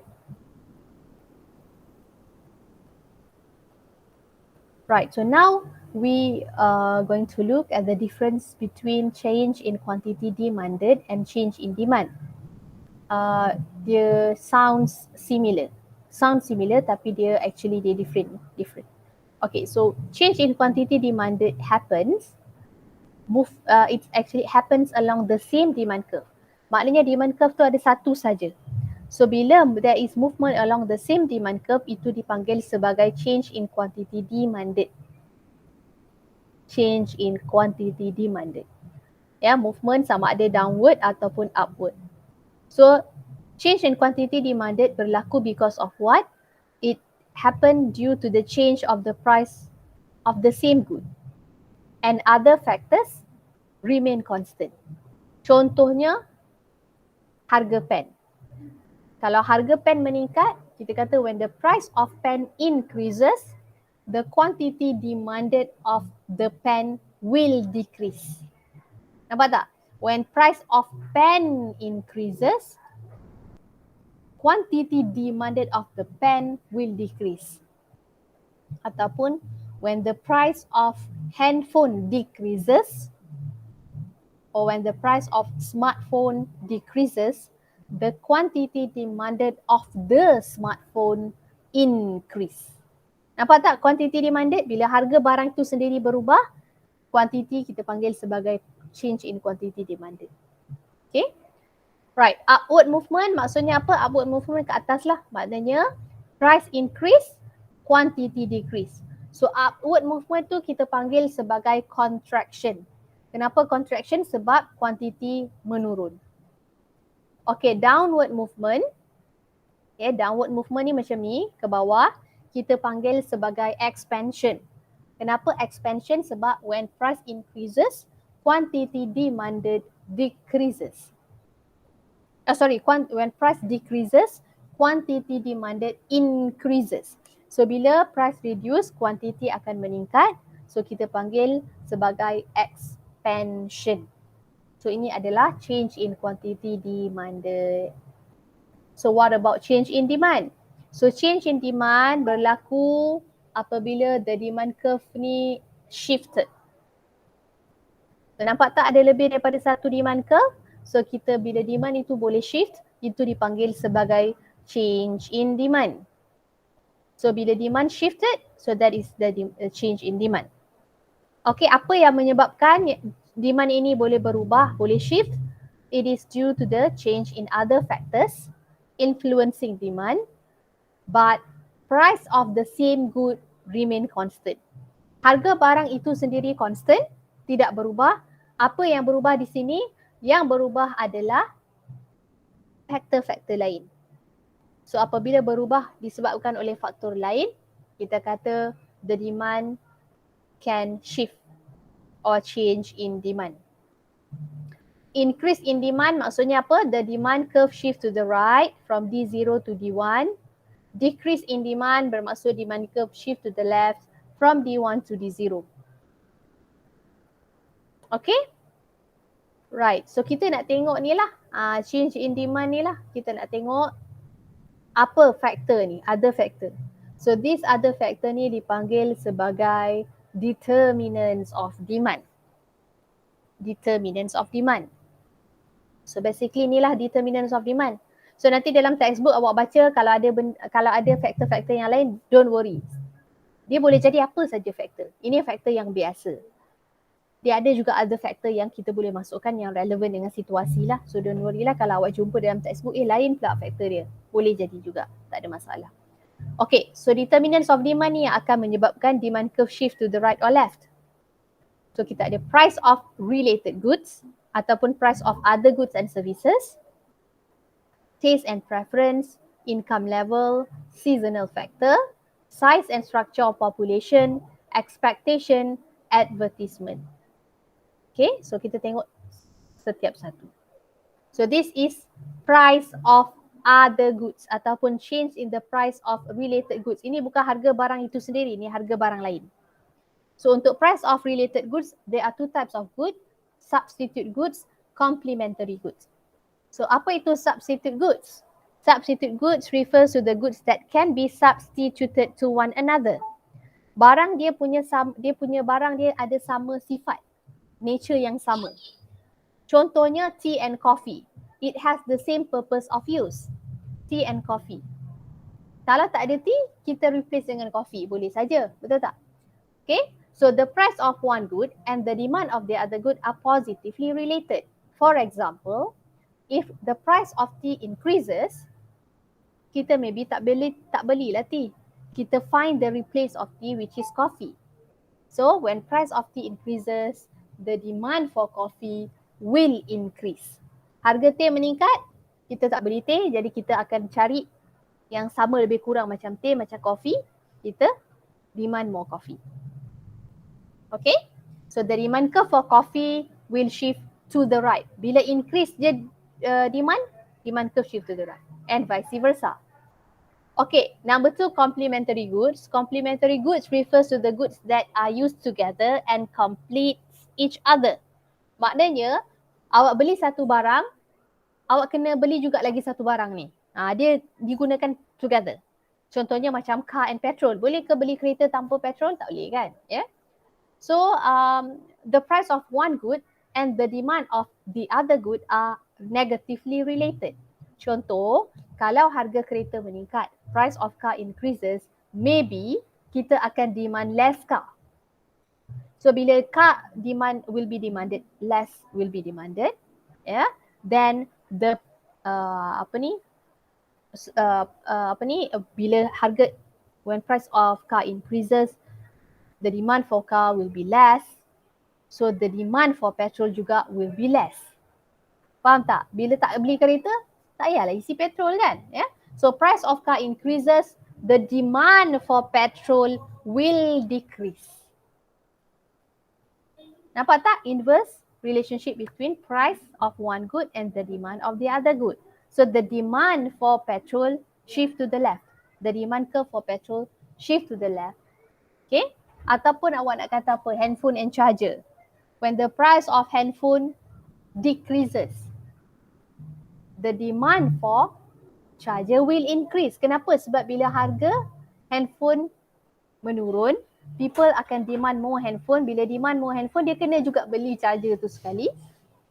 Right, so now we are going to look at the difference between change in quantity demanded and change in demand. Dia sounds similar tapi dia actually dia different. Okay, so change in quantity demanded happens it actually happens along the same demand curve. Maknanya demand curve tu ada satu saja. So bila there is movement along the same demand curve, itu dipanggil sebagai change in quantity demanded. Change in quantity demanded. Ya, movement sama ada downward ataupun upward. So change in quantity demanded berlaku because of what? It happened due to the change of the price of the same good. And other factors remain constant. Contohnya harga pen. Kalau harga pen meningkat, kita kata when the price of pen increases, the quantity demanded of the pen will decrease. Nampak tak? When price of pen increases, quantity demanded of the pen will decrease. Ataupun when the price of handphone decreases, or when the price of smartphone decreases, the quantity demanded of the smartphone increase. Nampak tak quantity demanded? Bila harga barang tu sendiri berubah, quantity kita panggil sebagai change in quantity demanded. Okay? Right, upward movement maksudnya apa? Upward movement ke atas lah. Maknanya price increase, quantity decrease. So upward movement tu kita panggil sebagai contraction. Kenapa contraction? Sebab quantity menurun. Okay, downward movement. Okay, downward movement ni macam ni, ke bawah, kita panggil sebagai expansion. Kenapa expansion? Sebab when price increases, quantity demanded decreases. When price decreases, quantity demanded increases. So bila price reduce, quantity akan meningkat. So kita panggil sebagai expansion. So ini adalah change in quantity demanded. So what about change in demand? So change in demand berlaku apabila the demand curve ni shifted. So, nampak tak ada lebih daripada satu demand curve? So kita bila demand itu boleh shift, itu dipanggil sebagai change in demand. So bila demand shifted, so that is the change in demand. Okay, apa yang menyebabkan demand ini boleh berubah, boleh shift? It is due to the change in other factors influencing demand, but price of the same good remain constant. Harga barang itu sendiri constant, tidak berubah. Apa yang berubah di sini? Yang berubah adalah faktor-faktor lain. So apabila berubah disebabkan oleh faktor lain, kita kata the demand can shift or change in demand. Increase in demand maksudnya apa? The demand curve shift to the right from D0 to D1. Decrease in demand bermaksud demand curve shift to the left from D1 to D0. Okay? Right, so kita nak tengok ni lah, change in demand ni lah. Kita nak tengok apa faktor ni, other factor. So this other factor ni dipanggil sebagai determinants of demand. Determinants of demand. So basically inilah determinants of demand. So nanti dalam textbook awak baca kalau ada faktor-faktor yang lain, don't worry. Dia boleh jadi apa saja faktor. Ini faktor yang biasa. Dia ada juga other factor yang kita boleh masukkan yang relevan dengan situasi lah. So don't worry lah kalau awak jumpa dalam textbook, lain pula faktor dia. Boleh jadi juga, tak ada masalah. Okay, so determinants of demand ni yang akan menyebabkan demand curve shift to the right or left. So kita ada price of related goods ataupun price of other goods and services, taste and preference, income level, seasonal factor, size and structure of population, expectation, advertisement. Okay, so kita tengok setiap satu. So this is price of other goods ataupun change in the price of related goods. Ini bukan harga barang itu sendiri, ini harga barang lain. So untuk price of related goods, there are two types of goods, substitute goods, complementary goods. So apa itu substitute goods? Substitute goods refers to the goods that can be substituted to one another. Barang dia punya barang dia ada sama sifat, nature yang sama. Contohnya tea and coffee. It has the same purpose of use. Tea and coffee. Kalau tak ada tea, kita replace dengan coffee. Boleh saja. Betul tak? Okay. So the price of one good and the demand of the other good are positively related. For example, if the price of tea increases, kita maybe tak belilah tea. Kita find the replace of tea which is coffee. So when price of tea increases, the demand for coffee will increase. Harga teh meningkat, kita tak beli teh, jadi kita akan cari yang sama lebih kurang macam teh, macam kopi, kita demand more coffee. Okay? So the demand curve for coffee will shift to the right. Bila increase je demand curve shift to the right. And vice versa. Okay, number 2, complementary goods. Complementary goods refers to the goods that are used together and complete each other. Maknanya, awak beli satu barang, awak kena beli juga lagi satu barang ni. Dia digunakan together. Contohnya macam car and petrol. Boleh ke beli kereta tanpa petrol? Tak boleh kan? Yeah? So, the price of one good and the demand of the other good are negatively related. Contoh, kalau harga kereta meningkat, price of car increases, maybe kita akan demand less car. So, bila car demand will be demanded, less will be demanded, yeah, then the bila harga, when price of car increases, the demand for car will be less. So the demand for petrol juga will be less. Faham tak? Bila tak beli kereta, tak payahlah isi petrol kan? Yeah? So price of car increases, the demand for petrol will decrease. Nampak tak? Inverse relationship between price of one good and the demand of the other good. So the demand for petrol shift to the left. The demand curve for petrol shift to the left. Okay? Ataupun awak nak kata apa? Handphone and charger. When the price of handphone decreases, the demand for charger will increase. Kenapa? Sebab bila harga handphone menurun, people akan demand more handphone. Bila demand more handphone, dia kena juga beli charger tu sekali.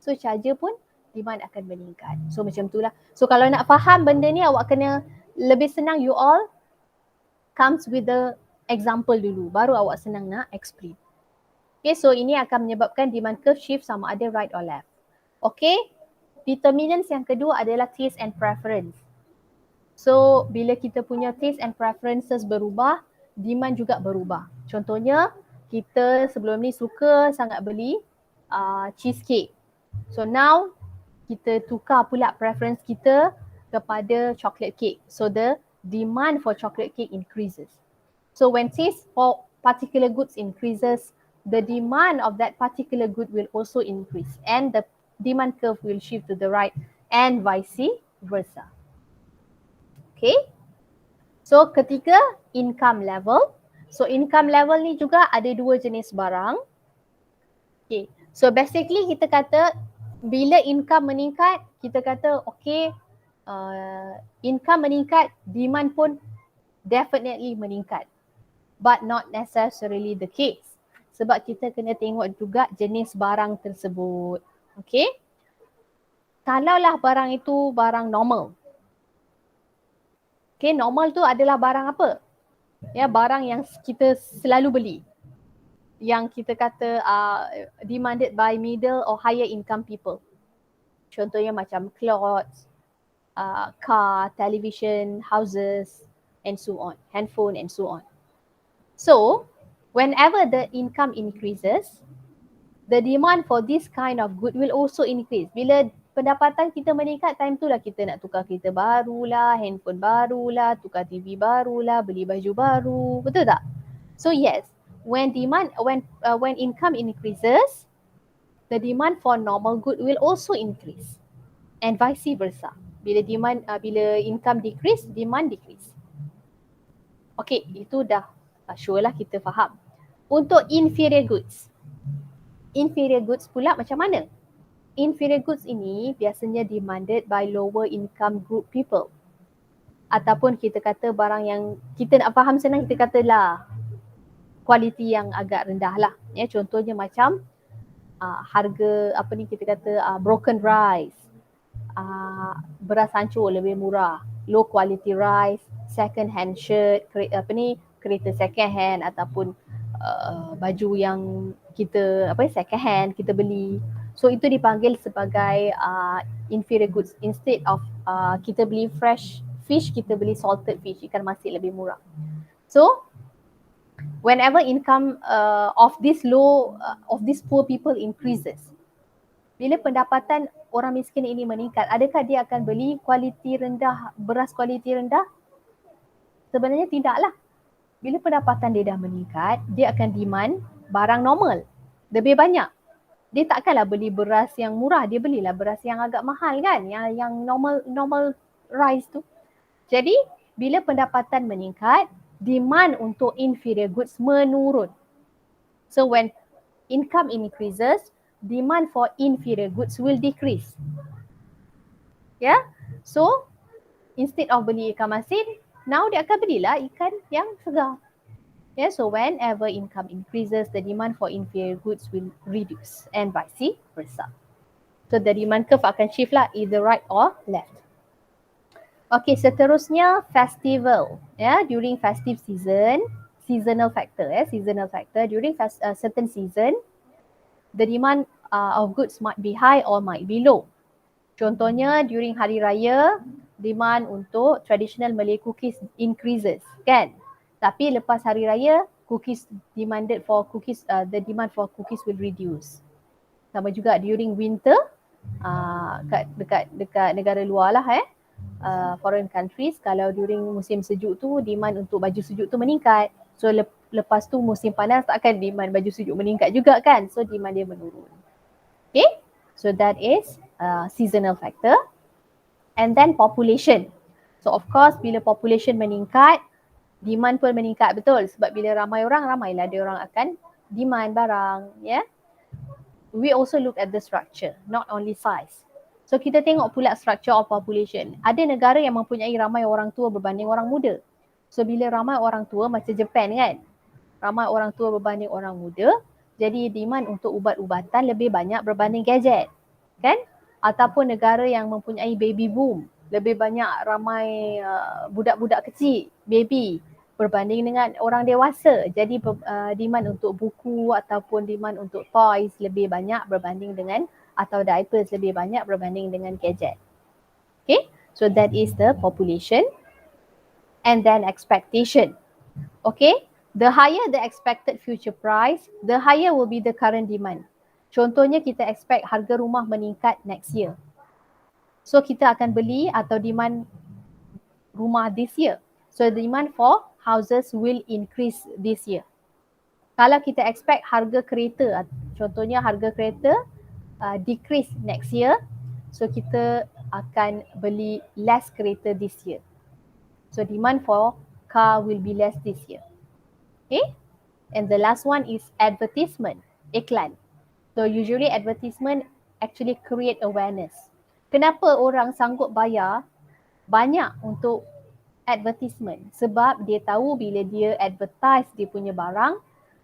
So charger pun demand akan meningkat. So macam itulah. So kalau nak faham benda ni, awak kena lebih senang, you all comes with the example dulu. Baru awak senang nak explain. Okay, so ini akan menyebabkan demand curve shift sama ada right or left. Okay, determinants yang kedua adalah taste and preference. So bila kita punya taste and preferences berubah, demand juga berubah. Contohnya, kita sebelum ni suka sangat beli cheesecake. So now, kita tukar pula preference kita kepada chocolate cake. So the demand for chocolate cake increases. So when taste for particular goods increases, the demand of that particular good will also increase and the demand curve will shift to the right and vice versa. Okay. So ketiga, income level. So income level ni juga ada dua jenis barang. Okay. So basically kita kata bila income meningkat, kita kata okay, income meningkat, demand pun definitely meningkat. But not necessarily the case. Sebab kita kena tengok juga jenis barang tersebut. Okay. Kalaulah barang itu barang normal. Okay, normal tu adalah barang apa? Ya, barang yang kita selalu beli. Yang kita kata demanded by middle or higher income people. Contohnya macam clothes, car, television, houses and so on. Handphone and so on. So, whenever the income increases, the demand for this kind of good will also increase. Bila pendapatan kita meningkat, time tu lah kita nak tukar kereta barulah, handphone barulah, tukar TV barulah, beli baju baru. Betul tak? So yes, when income increases, the demand for normal good will also increase. And vice versa. Bila income decrease, demand decrease. Okay, itu dah sure lah kita faham. Untuk inferior goods. Inferior goods pula macam mana? inferior goods ini biasanya demanded by lower income group people. Ataupun kita kata barang yang kita nak faham senang, kita katalah kualiti yang agak rendah lah. Ya, contohnya macam harga apa ni kita kata broken rice, beras hancur lebih murah, low quality rice, second hand shirt, kereta second hand ataupun baju yang kita second hand kita beli. So itu dipanggil sebagai inferior goods. Instead of kita beli fresh fish, kita beli salted fish, ikan masin lebih murah. So whenever income of these poor people increases, bila pendapatan orang miskin ini meningkat, adakah dia akan beli kualiti rendah, beras kualiti rendah? Sebenarnya tidaklah. Bila pendapatan dia dah meningkat, dia akan demand barang normal, lebih banyak. Dia takkanlah beli beras yang murah, dia belilah beras yang agak mahal kan, yang normal rice tu. Jadi bila pendapatan meningkat, demand untuk inferior goods menurun. So when income increases, demand for inferior goods will decrease. Yeah, so instead of beli ikan masin, now dia akan belilah ikan yang segar. Yeah, so whenever income increases, the demand for inferior goods will reduce and vice versa. So the demand curve akan shift lah, either right or left. Okay, seterusnya festival. Yeah, during festive season, seasonal factor. Seasonal factor during certain season, the demand of goods might be high or might be low. Contohnya during hari raya, demand untuk traditional Malay cookies increases, kan? Tapi lepas hari raya, the demand for cookies will reduce. Sama juga during winter, dekat negara luar lah foreign countries, kalau during musim sejuk tu, demand untuk baju sejuk tu meningkat. So lepas tu musim panas takkan demand baju sejuk meningkat juga kan? So demand dia menurun. Okay, so that is seasonal factor. And then population. So of course bila population meningkat, demand pun meningkat, betul. Sebab bila ramai orang, ramailah dia orang akan demand barang. Yeah. We also look at the structure, not only size. So kita tengok pula structure of population. Ada negara yang mempunyai ramai orang tua berbanding orang muda. So bila ramai orang tua macam Japan kan, ramai orang tua berbanding orang muda, jadi demand untuk ubat-ubatan lebih banyak berbanding gadget, kan? Ataupun negara yang mempunyai baby boom, lebih banyak ramai budak-budak kecil, baby, berbanding dengan orang dewasa. Jadi demand untuk buku ataupun demand untuk toys lebih banyak berbanding dengan, atau diapers lebih banyak berbanding dengan gadget. Okay, so that is the population. And then expectation. Okay, the higher the expected future price, the higher will be the current demand. Contohnya kita expect harga rumah meningkat next year. So kita akan beli atau demand rumah this year. So the demand for houses will increase this year. Kalau kita expect harga kereta, contohnya harga kereta decrease next year, so kita akan beli less kereta this year. So demand for car will be less this year. Okay, and the last one is advertisement, iklan. So usually advertisement actually create awareness. Kenapa orang sanggup bayar banyak untuk advertisement? Sebab dia tahu bila dia advertise dia punya barang,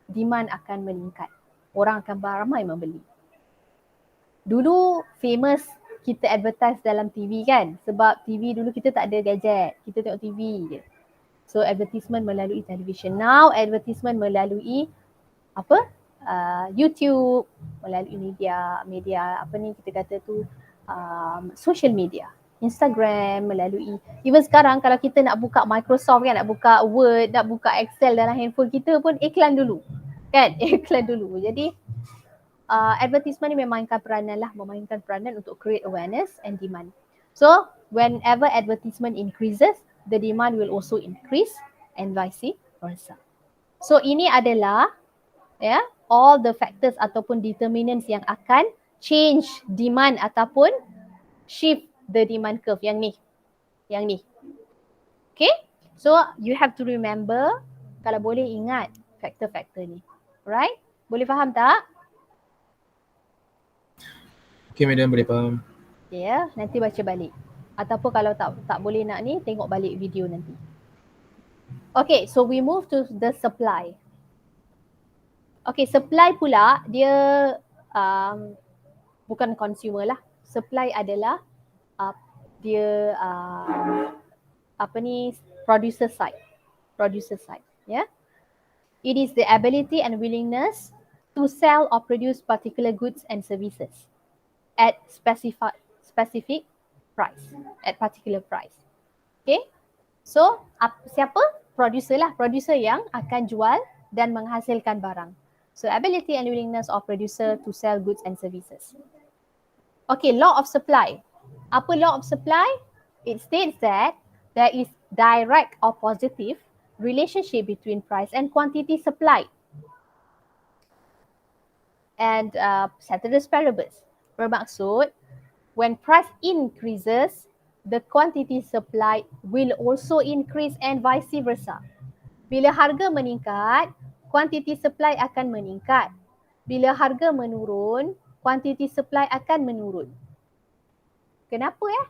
demand akan meningkat. Orang akan ramai membeli. Dulu famous kita advertise dalam TV kan? Sebab TV dulu kita tak ada gadget. Kita tengok TV je. So advertisement melalui television. Now advertisement melalui YouTube, melalui media apa ni kita kata tu social media, Instagram, melalui even sekarang kalau kita nak buka Microsoft kan, nak buka Word, nak buka Excel dalam handphone kita pun iklan dulu kan. Iklan dulu. Jadi advertisement ni memainkan peranan untuk create awareness and demand. So whenever advertisement increases, the demand will also increase and vice versa. So ini adalah all the factors ataupun determinants yang akan change demand ataupun shift the demand curve yang ni. Okay, so you have to remember, kalau boleh ingat factor-factor ni. Right? Boleh faham tak? Okay madam, boleh faham. Okay, ya, nanti baca balik. Ataupun kalau tak boleh nak ni, tengok balik video nanti. Okay, so we move to the supply. Okay, supply pula dia bukan consumer lah. Supply adalah dia producer side. Producer side, ya. Yeah? It is the ability and willingness to sell or produce particular goods and services at specific price, at particular price. Okay, so siapa? Producer lah, producer yang akan jual dan menghasilkan barang. So ability and willingness of producer to sell goods and services. Okay, law of supply. Apa law of supply? It states that there is direct or positive relationship between price and quantity supplied. And ceteris paribus. Bermaksud, when price increases, the quantity supplied will also increase and vice versa. Bila harga meningkat, quantity supply akan meningkat. Bila harga menurun, quantity supply akan menurun. Kenapa ya?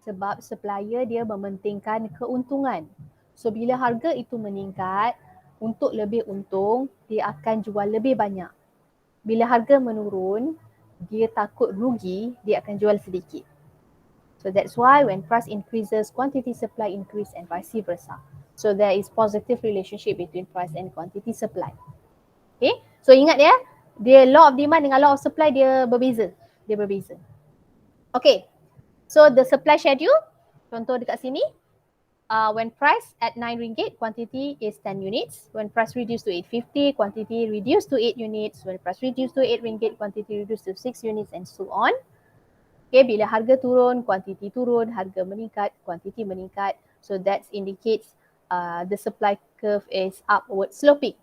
Sebab supplier dia mementingkan keuntungan. So bila harga itu meningkat, untuk lebih untung, dia akan jual lebih banyak. Bila harga menurun, dia takut rugi, dia akan jual sedikit. So that's why when price increases, quantity supply increase and vice versa. So there is positive relationship between price and quantity supply. Okay, so ingat ya, dia law of demand dengan law of supply dia berbeza. Dia berbeza. Okay, so the supply schedule, contoh dekat sini, when price at RM9, quantity is 10 units. When price reduced to 850, quantity reduced to 8 units. When price reduced to RM8, quantity reduced to 6 units and so on. Okay, bila harga turun, quantity turun, harga meningkat, quantity meningkat. So that indicates the supply curve is upward sloping.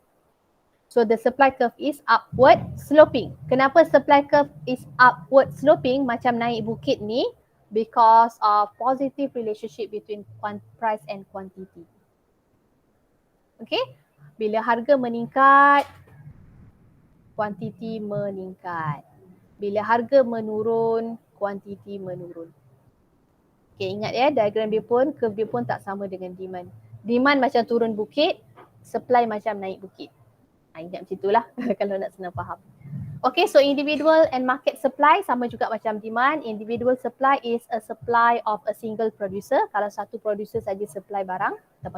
So the supply curve is upward sloping. Kenapa supply curve is upward sloping macam naik bukit ni? Because of positive relationship between price and quantity. Okay, bila harga meningkat, quantity meningkat. Bila harga menurun, quantity menurun. Okay, ingat ya, diagram dia pun, curve dia pun tak sama dengan demand. Demand macam turun bukit, supply macam naik bukit. Ingat macam itulah kalau nak senang faham. Okay, so individual and market supply sama juga macam demand. Individual supply is a supply of a single producer. Kalau satu producer saja supply barang, kita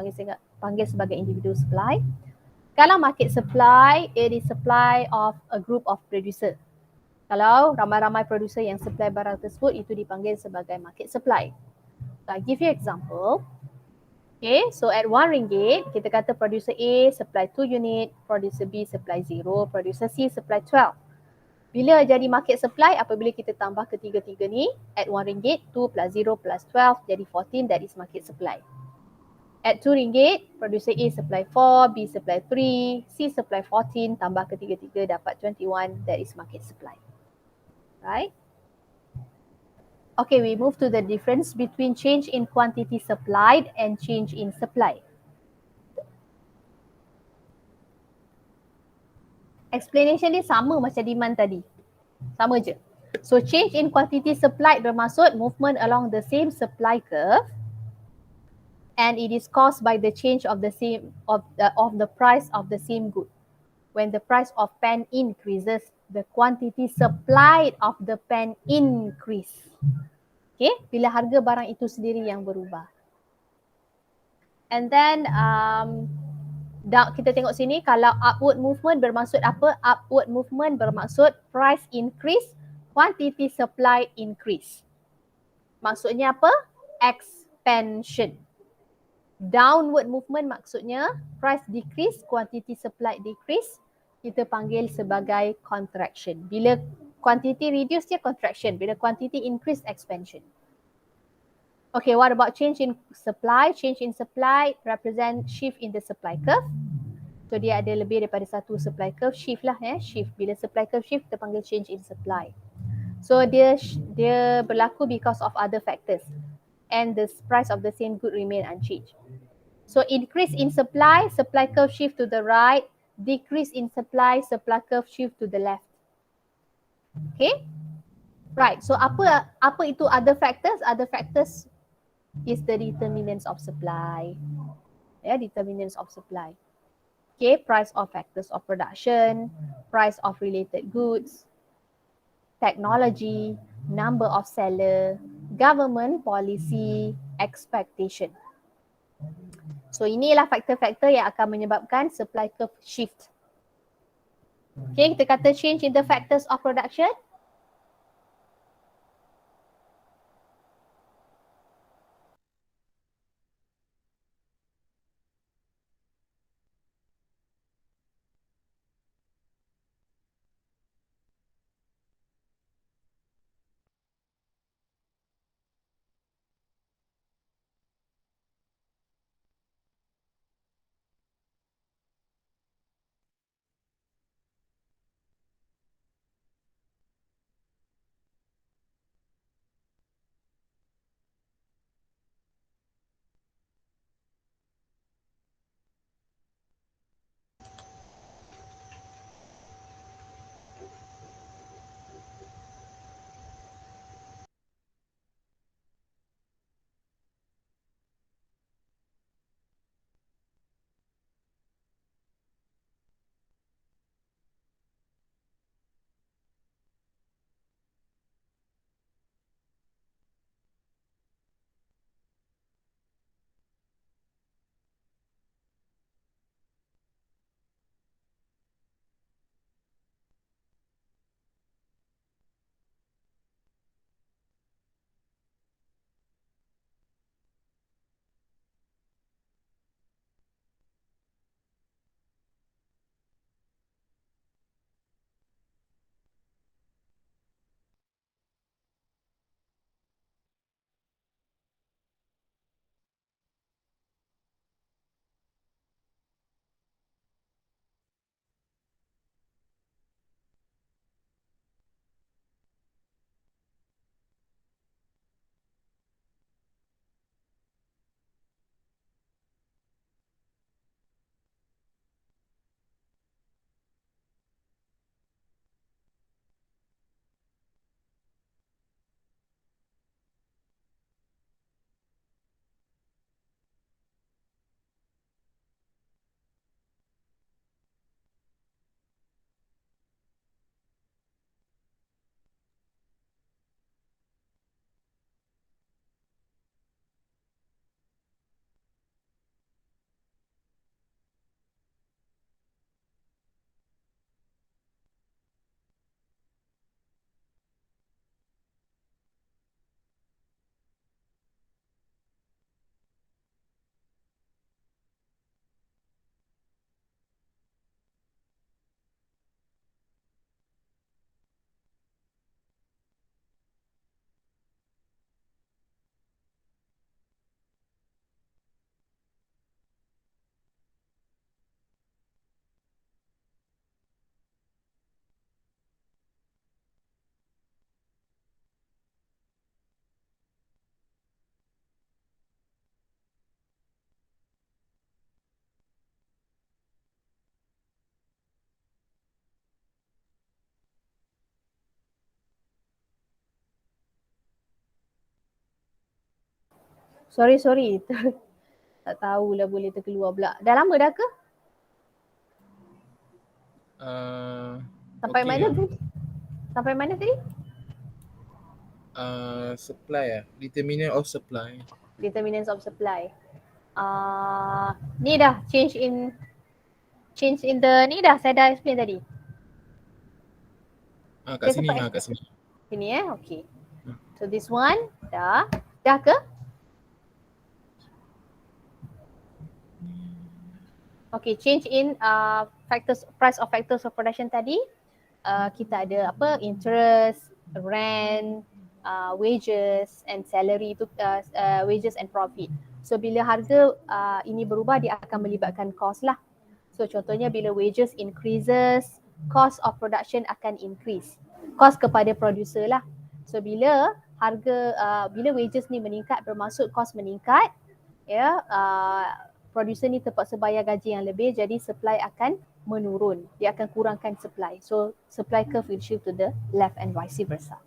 panggil sebagai individual supply. Kalau market supply, it is supply of a group of producer. Kalau ramai-ramai producer yang supply barang tersebut, itu dipanggil sebagai market supply. So I give you example. Okay, so at RM1, kita kata producer A supply 2 unit, producer B supply 0, producer C supply 12. Bila jadi market supply, apabila kita tambah ketiga-tiga ni, at RM1, 2 plus 0 plus 12 jadi 14, that is market supply. At RM2, producer A supply 4, B supply 3, C supply 14, tambah ketiga-tiga dapat 21, that is market supply. Right? Okay, we move to the difference between change in quantity supplied and change in supply. Explanation ni sama macam demand tadi. Sama je. So change in quantity supplied bermaksud movement along the same supply curve and it is caused by the change of the price of the same good. When the price of pen increases, the quantity supplied of the pen increase. Okay, bila harga barang itu sendiri yang berubah. And then kita tengok sini, kalau upward movement bermaksud apa? Upward movement bermaksud price increase, quantity supply increase. Maksudnya apa? Expansion. Downward movement maksudnya price decrease, quantity supply decrease. Kita panggil sebagai contraction. Bila quantity reduce dia contraction. Bila quantity increase, expansion. Okay, what about change in supply? Change in supply represent shift in the supply curve. So dia ada lebih daripada satu supply curve, shift lah shift. Bila supply curve shift, kita panggil change in supply. So dia berlaku because of other factors and the price of the same good remain unchanged. So increase in supply, supply curve shift to the right. Decrease in supply, supply curve shift to the left. Okay. Right. So apa itu other factors? Other factors is the determinants of supply. Yeah, determinants of supply. Okay, price of factors of production, price of related goods, technology, number of seller, government policy, expectation. So inilah faktor-faktor yang akan menyebabkan supply curve shift. Okay, kita kata change in the factors of production. Sorry. Tak tahulah boleh terkeluar pula. Dah lama dah ke? Sampai okay mana lah. tadi? Sampai mana tadi? Supply determinant of supply. Determinants of supply. Ni dah change in the ni dah saya dah explain tadi. Kat Saya sini sempat kat sini. Sini okay. So this one dah ke? Okay, change in price of factors of production tadi. Kita ada apa? Interest, rent, wages and salary tu wages and profit. So bila harga ini berubah, dia akan melibatkan cost lah. So contohnya bila wages increases, cost of production akan increase. Cost kepada producer lah. So bila bila wages ni meningkat, bermaksud cost meningkat, ya, producer ni terpaksa bayar gaji yang lebih, jadi supply akan menurun. Dia akan kurangkan supply. So supply curve will shift to the left and vice versa.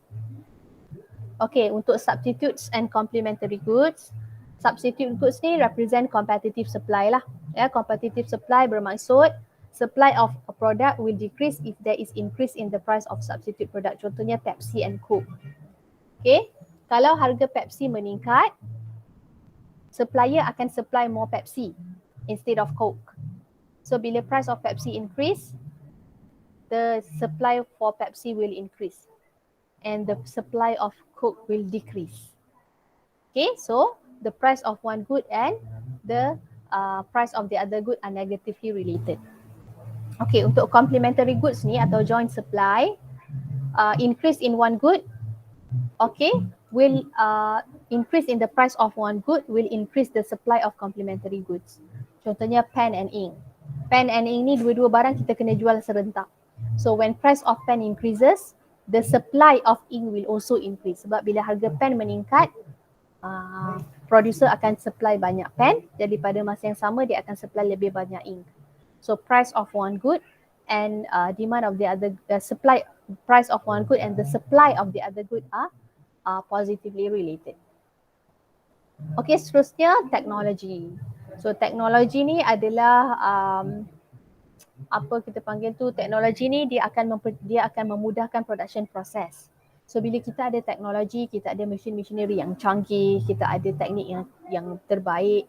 Okay, untuk substitutes and complementary goods, substitute goods ni represent competitive supply lah. Ya, competitive supply bermaksud supply of a product will decrease if there is increase in the price of substitute product. Contohnya Pepsi and Coke. Okay, kalau harga Pepsi meningkat, supplier akan supply more Pepsi instead of Coke. So bila price of Pepsi increase, the supply for Pepsi will increase and the supply of Coke will decrease. Okay, so the price of one good and the price of the other good are negatively related. Okay, untuk complementary goods ni atau joint supply, increase in one good, okay, will increase in the price of one good will increase the supply of complementary goods. Contohnya pen and ink. Pen and ink ni dua-dua barang kita kena jual serentak. So when price of pen increases, the supply of ink will also increase. Sebab bila harga pen meningkat, producer akan supply banyak pen, jadi pada masa yang sama dia akan supply lebih banyak ink. So price of one good and demand of the other, supply, price of one good and the supply of the other good are positively related. Okay, seterusnya teknologi. So teknologi ni adalah apa kita panggil tu, teknologi ni dia akan memudahkan production process. So bila kita ada teknologi, kita ada mesin-machinery yang canggih, kita ada teknik yang terbaik,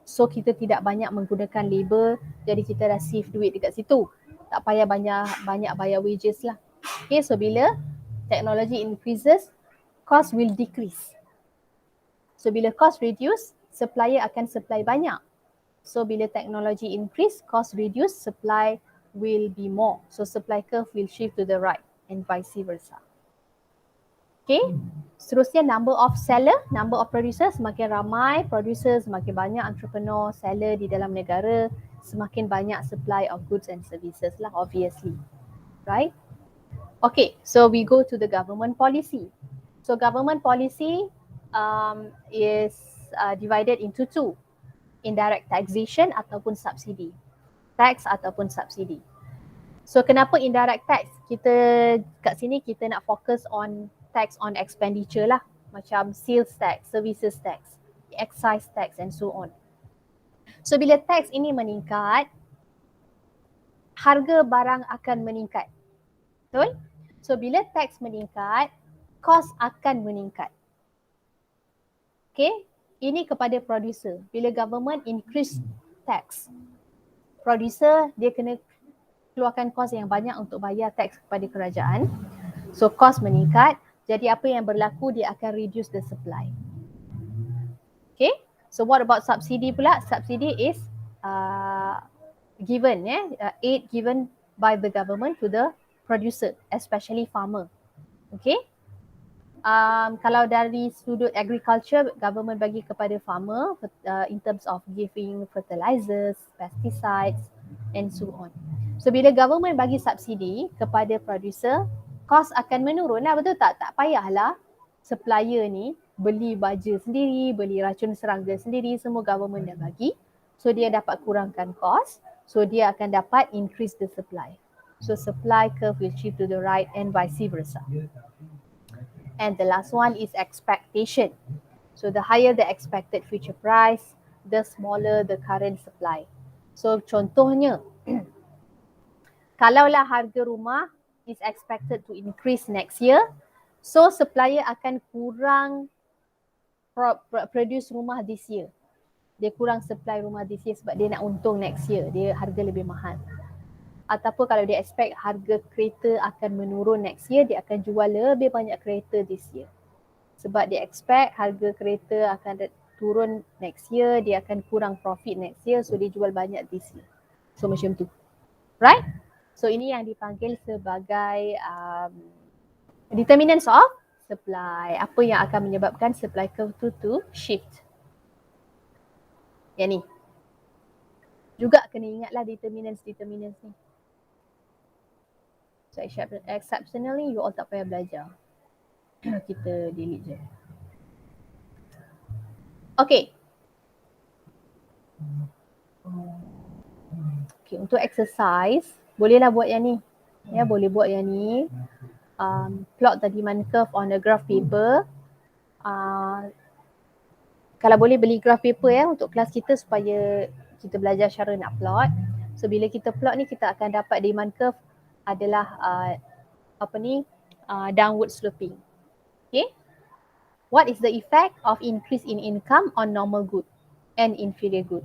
so kita tidak banyak menggunakan labor, jadi kita dah save duit dekat situ. Tak payah banyak bayar wages lah. Okay, so bila teknologi increases, cost will decrease. So bila cost reduce, supplier akan supply banyak. So bila teknologi increase, cost reduce, supply will be more. So supply curve will shift to the right and vice versa. Okay, seterusnya number of seller, number of producers, semakin ramai producers, semakin banyak entrepreneur, seller di dalam negara, semakin banyak supply of goods and services lah, obviously. Right? Okay, so we go to the government policy. So government policy is divided into two. Indirect taxation ataupun subsidi. Tax ataupun subsidi. So kenapa indirect tax? Kita kat sini kita nak fokus on tax on expenditure lah. Macam sales tax, services tax, excise tax and so on. So bila tax ini meningkat, harga barang akan meningkat. Betul? So bila tax meningkat, cost akan meningkat. Okay? Ini kepada producer. Bila government increase tax, producer dia kena keluarkan kos yang banyak untuk bayar tax kepada kerajaan. So kos meningkat, jadi apa yang berlaku, dia akan reduce the supply. Okay, so what about subsidi pula? Subsidi is given, aid given by the government to the producer, especially farmer. Okay. Kalau dari sudut agriculture, government bagi kepada farmer in terms of giving fertilizers, pesticides and so on. So bila government bagi subsidi kepada producer, cost akan menurun lah, betul tak? Tak payahlah supplier ni beli baja sendiri, beli racun serangga sendiri, semua government dah bagi. So dia dapat kurangkan cost, so dia akan dapat increase the supply. So supply curve will shift to the right and vice versa. And the last one is expectation. So the higher the expected future price, the smaller the current supply. So contohnya, kalaulah harga rumah is expected to increase next year, so supplier akan kurang produce rumah this year. Dia kurang supply rumah this year sebab dia nak untung next year, dia harga lebih mahal. Ataupun kalau dia expect harga kereta akan menurun next year, dia akan jual lebih banyak kereta this year. Sebab dia expect harga kereta akan turun next year, dia akan kurang profit next year, so dia jual banyak this year. So macam tu. Right? So ini yang dipanggil sebagai determinants of supply. Apa yang akan menyebabkan supply curve to shift. Yang ni. Juga kena ingatlah determinants ni. So exceptionally, you all tak payah belajar. Kita delete je. Okay. Okay, untuk exercise, bolehlah buat yang ni. Ya, boleh buat yang ni. Plot the demand curve on a graph paper Kalau boleh beli graph paper ya untuk kelas kita supaya kita belajar cara nak plot. So bila kita plot ni kita akan dapat demand curve adalah downward sloping. Okay. What is the effect of increase in income on normal good and inferior good?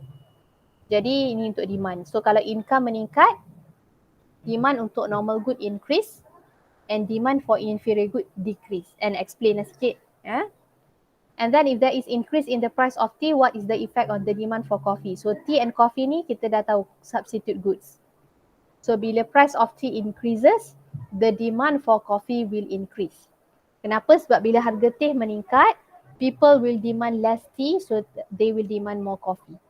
Jadi ini untuk demand. So kalau income meningkat, demand untuk normal good increase and demand for inferior good decrease. And explain sikit. Yeah. And then if there is increase in the price of tea, what is the effect on the demand for coffee? So tea and coffee ni kita dah tahu substitute goods. So bila price of tea increases, the demand for coffee will increase. Kenapa? Sebab bila harga teh meningkat, people will demand less tea, so they will demand more coffee.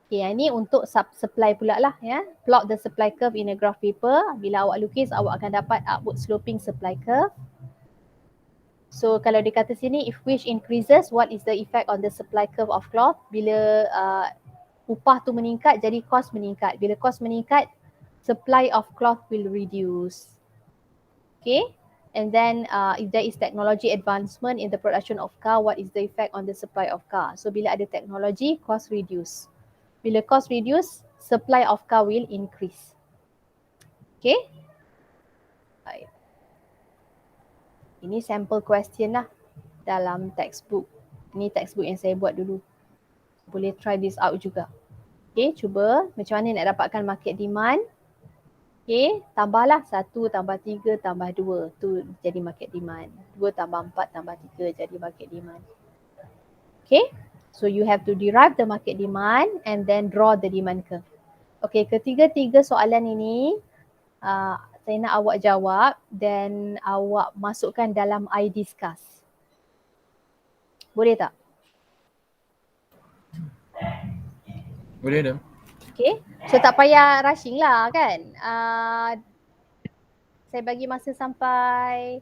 Okay, yang ni untuk supply pula lah ya. Plot the supply curve in a graph paper. Bila awak lukis, awak akan dapat upward sloping supply curve. So kalau dia kata sini, if wage increases, what is the effect on the supply curve of cloth? Bila upah tu meningkat, jadi cost meningkat. Bila cost meningkat, supply of cloth will reduce. Okay. And then if there is technology advancement in the production of car, what is the effect on the supply of car? So bila ada teknologi, cost reduce. Bila cost reduce, supply of car will increase. Okay. Baik. Ini sample question lah dalam textbook. Ini textbook yang saya buat dulu. Boleh try this out juga. Okay, cuba macam mana nak dapatkan market demand. Okay, tambahlah 1 tambah 3 tambah 2 tu jadi market demand. 2 tambah 4 tambah 3 jadi market demand. Okay, so you have to derive the market demand and then draw the demand curve. Okay, ketiga-tiga soalan ini saya nak awak jawab dan awak masukkan dalam I discuss. Boleh tak? Boleh dah. Okay, so tak payah rushing lah kan. Saya bagi masa sampai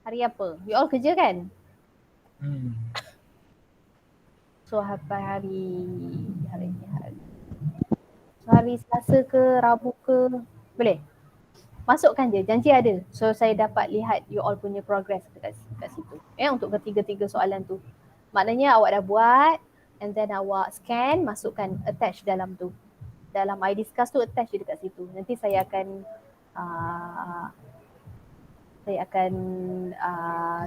hari apa? You all kerja kan? So sampai hari so, hari Selasa ke Rabu ke boleh? Masukkan je, janji ada. So saya dapat lihat you all punya progress kat situ. Untuk ketiga-tiga soalan tu. Maknanya awak dah buat and then awak scan, masukkan attach dalam tu. Dalam I discuss tu attach je dekat situ. Nanti saya akan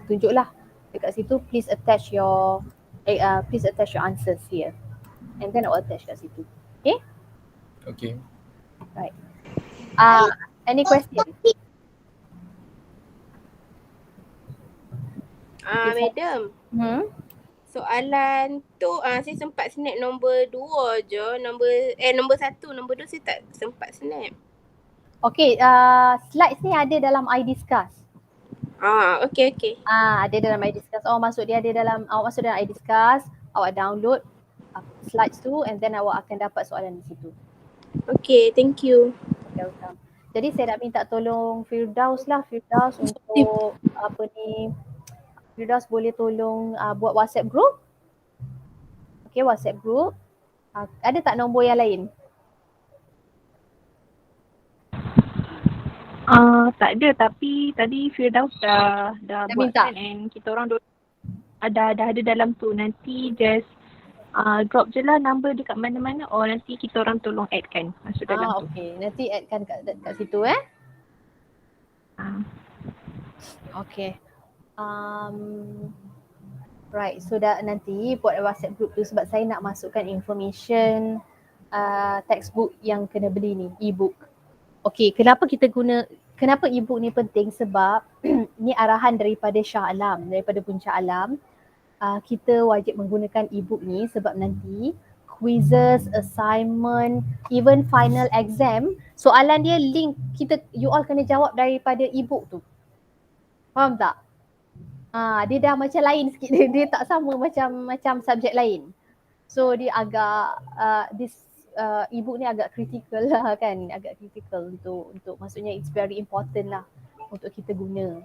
tunjuklah dekat situ, please attach your answers here. And then awak attach kat situ. Okay? Okay. Right. Any question? Madam. Soalan tu saya sempat snap nombor 2 je, nombor 1, nombor 2 saya tak sempat snap. Okay, slides ni ada dalam I discuss. Okay. Ada dalam I discuss. Awak masuk dalam I discuss, awak download slides tu and then awak akan dapat soalan di situ. Okay, thank you. Welcome. Jadi saya nak minta tolong Firdaus untuk Firdaus boleh tolong buat WhatsApp group. Okay, WhatsApp group. Ada tak nombor yang lain? Tak ada, tapi tadi Firdaus dah buat minta. kan, and kita orang dah ada dalam tu. Nanti just drop je lah number dekat mana-mana, nanti kita orang tolong add kan masuk dalam tu. Okay, nanti addkan kat situ Okay. Right, so nanti buat WhatsApp group tu sebab saya nak masukkan information textbook yang kena beli ni, e-book. Okay, kenapa e-book ni penting? Sebab ni arahan daripada Shah Alam, daripada Puncak Alam. Kita wajib menggunakan e-book ni sebab nanti quizzes, assignment, even final exam, soalan dia link you all kena jawab daripada e-book tu. Faham tak? Dia dah macam lain sikit. Dia tak sama macam subjek lain. So dia agak e-book ni agak critical lah kan. Agak critical untuk maksudnya it's very important lah untuk kita guna.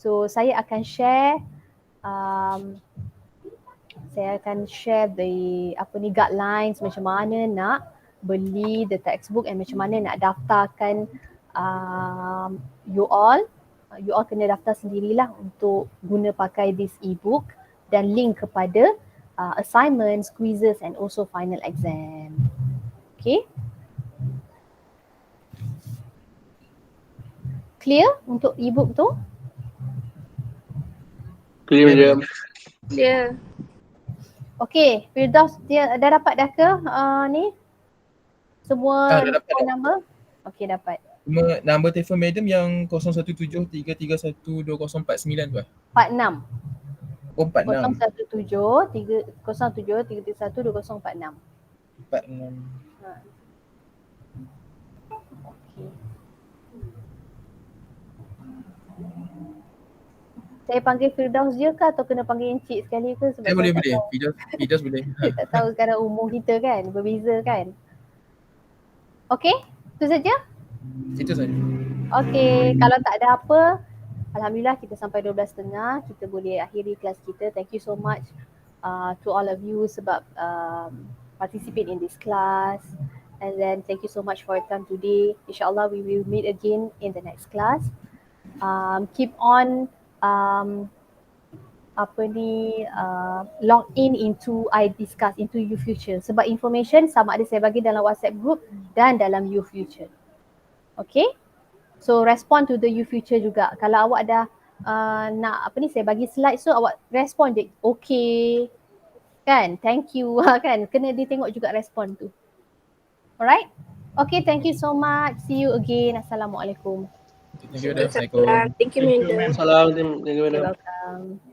So saya akan share the guidelines macam mana nak beli the textbook and macam mana nak daftarkan you all you all kena daftar sendirilah untuk guna pakai this e-book dan link kepada assignments, quizzes and also final exam. Okay. Clear untuk e-book tu? Clear je. Dia. Okay, Firdaus dia dah dapat dah ke ni? Semua Dah dapat dah. number? Okay, dapat. Cuma number telefon madam yang 0173312049 tu 46. Oh 46. 017-331-2046. 46. Okay. Saya panggil Firdaus je ke atau kena panggil Encik sekali ke? Sebab Boleh tak boleh. tahu. Firdaus boleh. Saya tak tahu kadang umur kita kan, berbeza kan. Okay, itu saja? Itu saja. Okay, kalau tak ada apa, Alhamdulillah kita sampai 12.30, kita boleh akhiri kelas kita. Thank you so much to all of you sebab participate in this class. And then thank you so much for your time today. InsyaAllah we will meet again in the next class. Keep on log in into I discuss into you future sebab information sama ada saya bagi dalam WhatsApp group dan dalam you future. Okay, so respond to the you future juga. Kalau awak dah nak saya bagi slide, so awak respond je okay kan, thank you kan, kena ditengok juga respon tu. Alright, okay, thank you so much, see you again. Assalamualaikum. Thank you madam. Assalamualaikum. Thank you, Thank you, madam. ma'am. Salam. Thank you, You're madam. welcome.